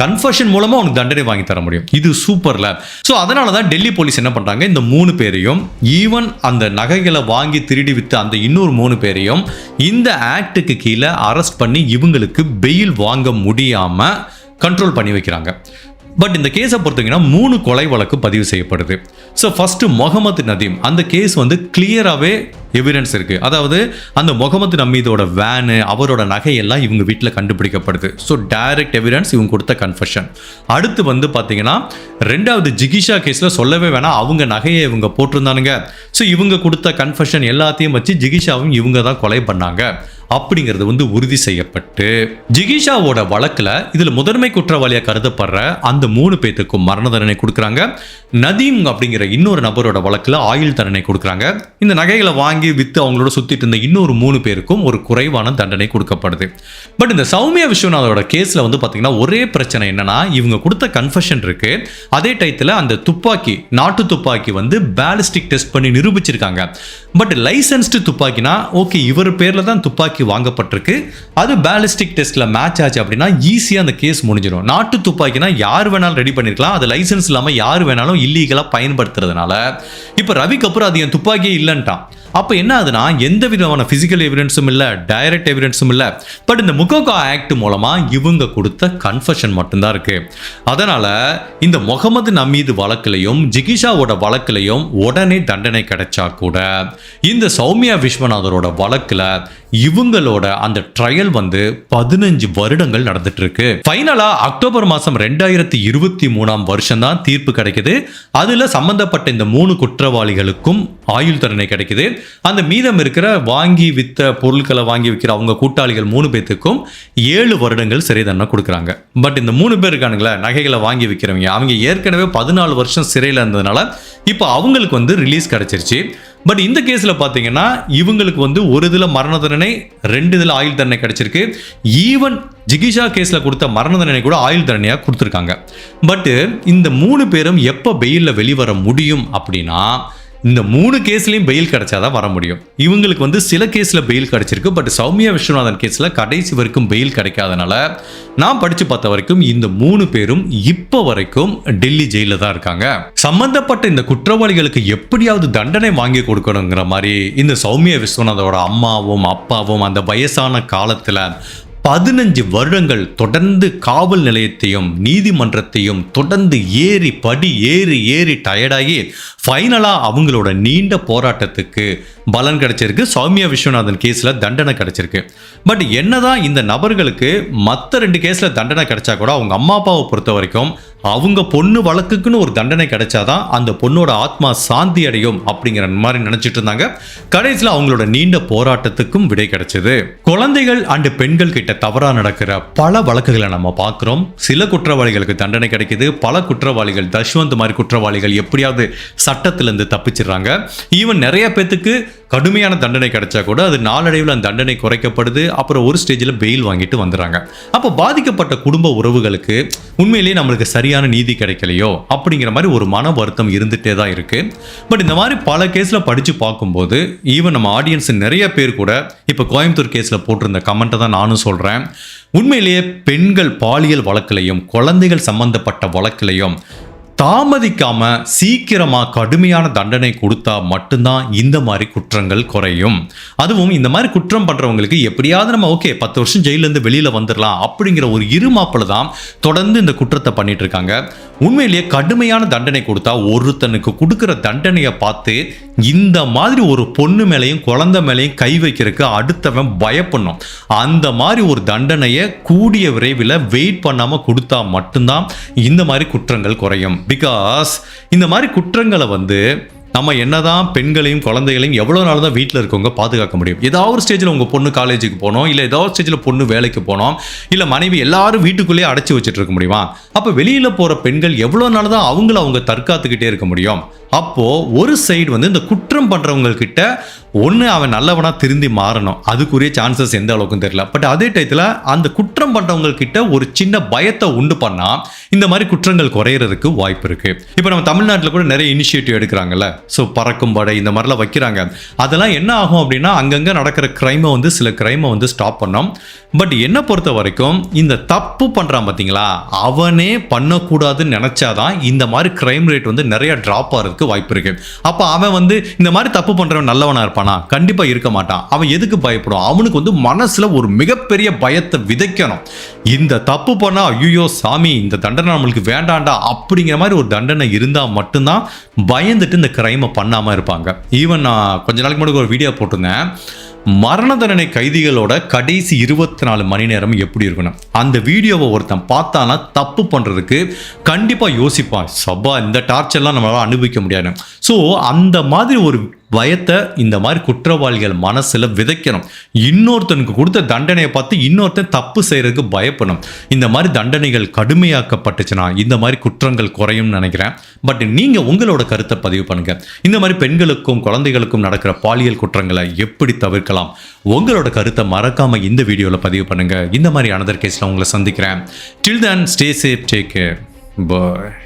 கன்ஃபெஷன் மூலமா உனக்கு தண்டனை வாங்கி தர முடியும். இது சூப்பர்ல. ஸோ அதனால தான் டெல்லி போலீஸ் என்ன பண்றாங்க, இந்த 3 பேரையும், ஈவன் அந்த நகைகளை வாங்கி திருடி வித்து அந்த இன்னொரு 3 பேரையும் இந்த ஆக்டுக்கு கீழே அரெஸ்ட் பண்ணி இவங்களுக்கு பெயில் வாங்க முடியாம கண்ட்ரோல் பண்ணி வைக்கிறாங்க. பட் இந்த கேஸை பொறுத்தீங்கன்னா 3 கொலை வழக்கு பதிவு செய்யப்படுது. ஸோ ஃபர்ஸ்ட் முகமது நதீம், அந்த கேஸ் வந்து கிளியராகவே எவிடன்ஸ் இருக்கு. அதாவது அந்த முகமது நமீதோட வேனு, அவரோட நகையெல்லாம் இவங்க வீட்டில் கண்டுபிடிக்கப்படுது. ஸோ டைரக்ட் எவிடன்ஸ் இவங்க கொடுத்த கன்ஃபெஷன். அடுத்து வந்து பார்த்தீங்கன்னா 2வது ஜிகிஷா கேஸில் சொல்லவே வேணாம், அவங்க நகையை இவங்க போட்டிருந்தானுங்க. ஸோ இவங்க கொடுத்த கன்ஃபெஷன் எல்லாத்தையும் வச்சு ஜிகிஷாவும் இவங்க தான் கொலை பண்ணாங்க அப்படிங்கிறது வந்து உறுதி செய்யப்பட்டு ஜிகிஷாவோட வழக்கில் இதில் முதன்மை குற்றவாளியாக கருதப்படுற அந்த 3 பேத்துக்கும் மரண தண்டனை கொடுக்குறாங்க. நதீம் அப்படிங்கிற இன்னொரு நபரோட வழக்கில் ஆயுள் தண்டனை கொடுக்குறாங்க. இந்த நகைகளை வாங்கி வித்து அவங்களோட சுத்திட்டு இருந்த இன்னொரு 3 பேருக்கும் ஒரு குறைவான தண்டனை கொடுக்கப்படுது. பட் இந்த சௌமியா விஸ்வநாதோட கேஸ்ல வந்து பாத்தீங்கன்னா ஒரே பிரச்சனை என்னன்னா, இவங்க கொடுத்த கன்ஃபெஷன் இருக்கு, அதே டயத்துல அந்த துப்பாக்கி, நாட்டு துப்பாக்கி வந்து பேலிஸ்டிக் டெஸ்ட் பண்ணி நிரூபிச்சிருக்காங்க. பட் லைசன்ஸ்டு துப்பாக்கினா ஓகே, இவர் பேர்ல தான் துப்பாக்கி வாங்கப்பட்டிருக்கு, அது பேலிஸ்டிக் டெஸ்ட்ல மேட்ச் ஆச்சு அப்படின்னா ஈஸியா அந்த கேஸ் முடிஞ்சிடும். நாட்டு துப்பாக்கினா யார் வேணாலும் ரெடி பண்ணிருக்கலாம், அது லைசன்ஸ் இல்லாம யார் வேணாலும் இல்லீகலா பயன்படுத்துறதுனால இப்ப ரவி கபூர் அது என் துப்பாக்கியே இல்லைன்ட்டான். அப்போ என்ன ஆகுதுன்னா, எந்த விதமான பிசிக்கல் எவிடன்ஸும் இல்லை, டைரக்ட் எவிடன்ஸும் இல்லை. பட் இந்த முகோகா ஆக்ட் மூலமா இவங்க கொடுத்த கன்ஃபெஷன் மட்டும்தான் இருக்கு. அதனால இந்த முகமது நமீது வழக்கிலையும் ஜிகிஷாவோட வழக்கிலையும் உடனே தண்டனை கிடைச்சா கூட இந்த சௌமியா விஸ்வநாதரோட வழக்குல இவங்களோட அந்த ட்ரையல் வந்து 15 வருடங்கள் நடந்துட்டு இருக்கு. ஃபைனலா அக்டோபர் மாசம் 2023 வருஷம் தான் தீர்ப்பு கிடைக்குது. அதுல சம்பந்தப்பட்ட இந்த 3 குற்றவாளிகளுக்கும் ஆயுள் தண்டனை கிடைக்குது. அந்த மீதம் இருக்கிற வாங்கி வித்த பொருட்களை வாங்கி விற்கிற அவங்க கூட்டாளிகள் 3 பேத்துக்கும் 7 வருடங்கள் சிறை தண்டனை கொடுக்குறாங்க. பட் இந்த 3 பேர் இருக்கானுங்களே நகைகளை வாங்கி விற்கிறவங்க, அவங்க ஏற்கனவே 14 வருஷம் சிறையில் இருந்ததுனால இப்போ அவங்களுக்கு வந்து ரிலீஸ் கிடைச்சிருச்சு. பட் இந்த கேஸில் பார்த்தீங்கன்னா இவங்களுக்கு வந்து ஒரு இதில் மரண தண்டனை, 2 இதில் ஆயுள் தண்டனை கிடைச்சிருக்கு. ஈவன் ஜிகிஷா கேஸில் கொடுத்த மரண தண்டனை கூட ஆயுள் தண்டனையாக கொடுத்துருக்காங்க. பட்டு இந்த 3 பேரும் எப்போ பெயிலில் வெளிவர முடியும் அப்படின்னா இந்த 3 கேஸ்லயும் பெயில் கிடைச்சாதான் வர முடியும். இவங்களுக்கு வந்து சில கேஸ்ல பெயில் கிடைச்சிருக்கு. பட் சௌமியா விஸ்வநாதன் கேஸ்ல கடைசி வரைக்கும் பெயில் கிடைக்காதனால நான் படிச்சு பார்த்த வரைக்கும் இந்த 3 பேரும் இப்ப வரைக்கும் டெல்லி ஜெயில தான் இருக்காங்க. சம்பந்தப்பட்ட இந்த குற்றவாளிகளுக்கு எப்படியாவது தண்டனை வாங்கி கொடுக்கணுங்கிற மாதிரி இந்த சௌமியா விஸ்வநாதோட அம்மாவும் அப்பாவும் அந்த வயசான காலத்துல 15 வருடங்கள் தொடர்ந்து காவல் நிலையத்தையும் நீதிமன்றத்தையும் தொடர்ந்து படி ஏறி டயர்டாகி ஃபைனலா அவங்களோட நீண்ட போராட்டத்துக்கு பலன் கிடைச்சிருக்கு. சௌமியா விஸ்வநாதன் கேஸ்ல தண்டனை கிடைச்சிருக்கு. பட் என்னதான் இந்த நபர்களுக்கு மற்ற 2 கேஸ்ல தண்டனை கிடைச்சா கூட அவங்க அம்மா அப்பாவை பொறுத்த வரைக்கும் அவங்க பொண்ணு வழக்குக்குன்னு ஒரு தண்டனை கிடைச்சாதான் அந்த பொண்ணோட ஆத்மா சாந்தி அடையும் அப்படிங்கிற மாதிரி நினைச்சிட்டு இருந்தாங்க. கடைசியில் அவங்களோட நீண்ட போராட்டத்துக்கும் விடை கிடைச்சது. குழந்தைகள் அண்ட் பெண்கள் கிட்ட தவறா நடக்கிற பல வழக்குகளை நம்ம பார்க்கிறோம். சில குற்றவாளிகளுக்கு தண்டனை கிடைக்குது. பல குற்றவாளிகள் தஷ்வந்த் மாதிரி குற்றவாளிகள் எப்படியாவது சட்டத்திலிருந்து தப்பிச்சிடுறாங்க. ஈவன் நிறைய பேத்துக்கு கடுமையான தண்டனை கிடைச்சா கூட அது நாளடைவில் அந்த தண்டனை குறைக்கப்படுது. அப்புறம் ஒரு ஸ்டேஜில் பெயில் வாங்கிட்டு வந்துடுறாங்க. அப்போ பாதிக்கப்பட்ட குடும்ப உறவுகளுக்கு உண்மையிலேயே நம்மளுக்கு சரியான நீதி கிடைக்கலையோ அப்படிங்கிற மாதிரி ஒரு மன வருத்தம் இருந்துட்டே தான் இருக்கு. பட் இந்த மாதிரி பல கேஸ்ல படிச்சு பார்க்கும்போது ஈவன் நம்ம ஆடியன்ஸ் நிறைய பேர் கூட இப்போ கோயம்புத்தூர் கேஸ்ல போட்டிருந்த கமெண்ட்டை தான் நானும் சொல்றேன். உண்மையிலேயே பெண்கள் பாலியல் வழக்கிலையும் குழந்தைகள் சம்பந்தப்பட்ட வழக்கிலையும் தாமதிக்காம சீக்கிரமா கடுமையான தண்டனை கொடுத்தா மட்டும்தான் இந்த மாதிரி குற்றங்கள் குறையும். அதுவும் இந்த மாதிரி குற்றம் பண்றவங்களுக்கு எப்படியாவது நம்ம 10 வருஷம் ஜெயில இருந்து வெளியில வந்துடலாம் அப்படிங்கிற ஒரு இருமாப்பில தான் தொடர்ந்து இந்த குற்றத்தை பண்ணிட்டு இருக்காங்க. உண்மையிலேயே கடுமையான தண்டனை கொடுத்தா ஒருத்தனுக்கு கொடுக்கிற தண்டனையை பார்த்து இந்த மாதிரி ஒரு பொண்ணு மேலையும் குழந்தை மேலையும் கை வைக்கிறதுக்கு அடுத்தவன் பயப்படணும். அந்த மாதிரி ஒரு தண்டனையை கூடிய விரைவில் வெயிட் பண்ணாம கொடுத்தா மட்டும்தான் இந்த மாதிரி குற்றங்கள் குறையும். பிகாஸ் இந்த மாதிரி குற்றங்களை வந்து நம்ம என்னதான் பெண்களையும் குழந்தைகளையும் எவ்வளோ நாள் தான் வீட்டில் இருக்கவங்க பாதுகாக்க முடியும். ஏதாவது ஒரு ஸ்டேஜில் உங்கள் பொண்ணு காலேஜுக்கு போனோம், இல்லை ஏதாவது ஸ்டேஜில் பொண்ணு வேலைக்கு போனோம், இல்லை மனைவி எல்லாரும் வீட்டுக்குள்ளேயே அடைச்சி வச்சுட்டு இருக்க முடியுமா? அப்போ வெளியில் போகிற பெண்கள் எவ்வளோ நாள் தான் அவங்க தற்காத்துக்கிட்டே இருக்க முடியும்? அப்போ ஒரு சைடு வந்து இந்த குற்றம் பண்றவங்கக்கிட்ட ஒன்று அவன் நல்லவனா திருந்தி மாறணும். அதுக்குரிய சான்சஸ் எந்த அளவுக்கும் தெரியல. பட் அதே டயத்தில் அந்த குற்றம் பண்றவங்கக்கிட்ட ஒரு சின்ன பயத்தை உண்டு பண்ணா இந்த மாதிரி குற்றங்கள் குறையிறதுக்கு வாய்ப்பு இருக்கு. இப்போ நம்ம தமிழ்நாட்டில் கூட நிறைய இனிஷியேட்டிவ் எடுக்கிறாங்கல்ல. ஸோ பறக்கும் படை இந்த மாதிரிலாம் வைக்கிறாங்க. அதெல்லாம் என்ன ஆகும் அப்படின்னா அங்கங்கே நடக்கிற கிரைமை வந்து சில கிரைமை வந்து ஸ்டாப் பண்ணோம். பட் என்ன பொறுத்த வரைக்கும் இந்த தப்பு பண்றான் பார்த்தீங்களா, அவனே பண்ணக்கூடாதுன்னு நினைச்சாதான் இந்த மாதிரி கிரைம் ரேட் வந்து நிறைய டிராப் ஆகிறதுக்கு வாய்ப்பு இருக்கு. அப்ப அவன் வந்து இந்த மாதிரி தப்பு பண்றவன் நல்லவனா இருப்பானா? கண்டிப்பா இருக்க மாட்டான். அவன் எதுக்கு பயப்படும்? அவனுக்கு வந்து மனசுல ஒரு மிகப்பெரிய பயத்தை விதைக்கணும். இந்த தப்பு பண்ணா ஐயோ சாமி இந்த தண்டனை நம்மளுக்கு வேண்டாண்டா அப்படிங்கிற மாதிரி ஒரு தண்டனை இருந்தா மட்டும்தான் பயந்துட்டு இந்த கிரைமை பண்ணாம இருப்பாங்க. ஈவன் நான் கொஞ்ச நாளைக்கு முன்னாடி ஒரு வீடியோ போட்டிருந்தேன். மரண தண்டனை கைதிகளோட கடைசி 24 மணி நேரம் எப்படி இருக்கணும். அந்த வீடியோவை ஒருத்தன் பார்த்தானா தப்பு பண்றதுக்கு கண்டிப்பா யோசிப்பான். சபா இந்த டார்ச்சர்லாம் நம்மளால அனுபவிக்க முடியாது. ஸோ அந்த மாதிரி ஒரு பயத்தை இந்த மாதிரி குற்றவாளிகள் மனசுல விதைக்கணும். இன்னொருத்தனுக்கு கொடுத்த தண்டனையை பார்த்து இன்னொருத்தன் தப்பு செய்யறதுக்கு பயப்படணும். இந்த மாதிரி தண்டனைகள் கடுமையாக்கப்பட்டுச்சுன்னா இந்த மாதிரி குற்றங்கள் குறையும்னு நினைக்கிறேன். பட் நீங்க உங்களோட கருத்தை பதிவு பண்ணுங்க. இந்த மாதிரி பெண்களுக்கும் குழந்தைகளுக்கும் நடக்கிற பாலியல் குற்றங்களை எப்படி தவிர்க்கலாம்? உங்களோட கருத்தை மறக்காம இந்த வீடியோல பதிவு பண்ணுங்க. இந்த மாதிரி அனதர் கேஸ்ல உங்களை சந்திக்கிறேன். Till then, stay safe, take care. Bye.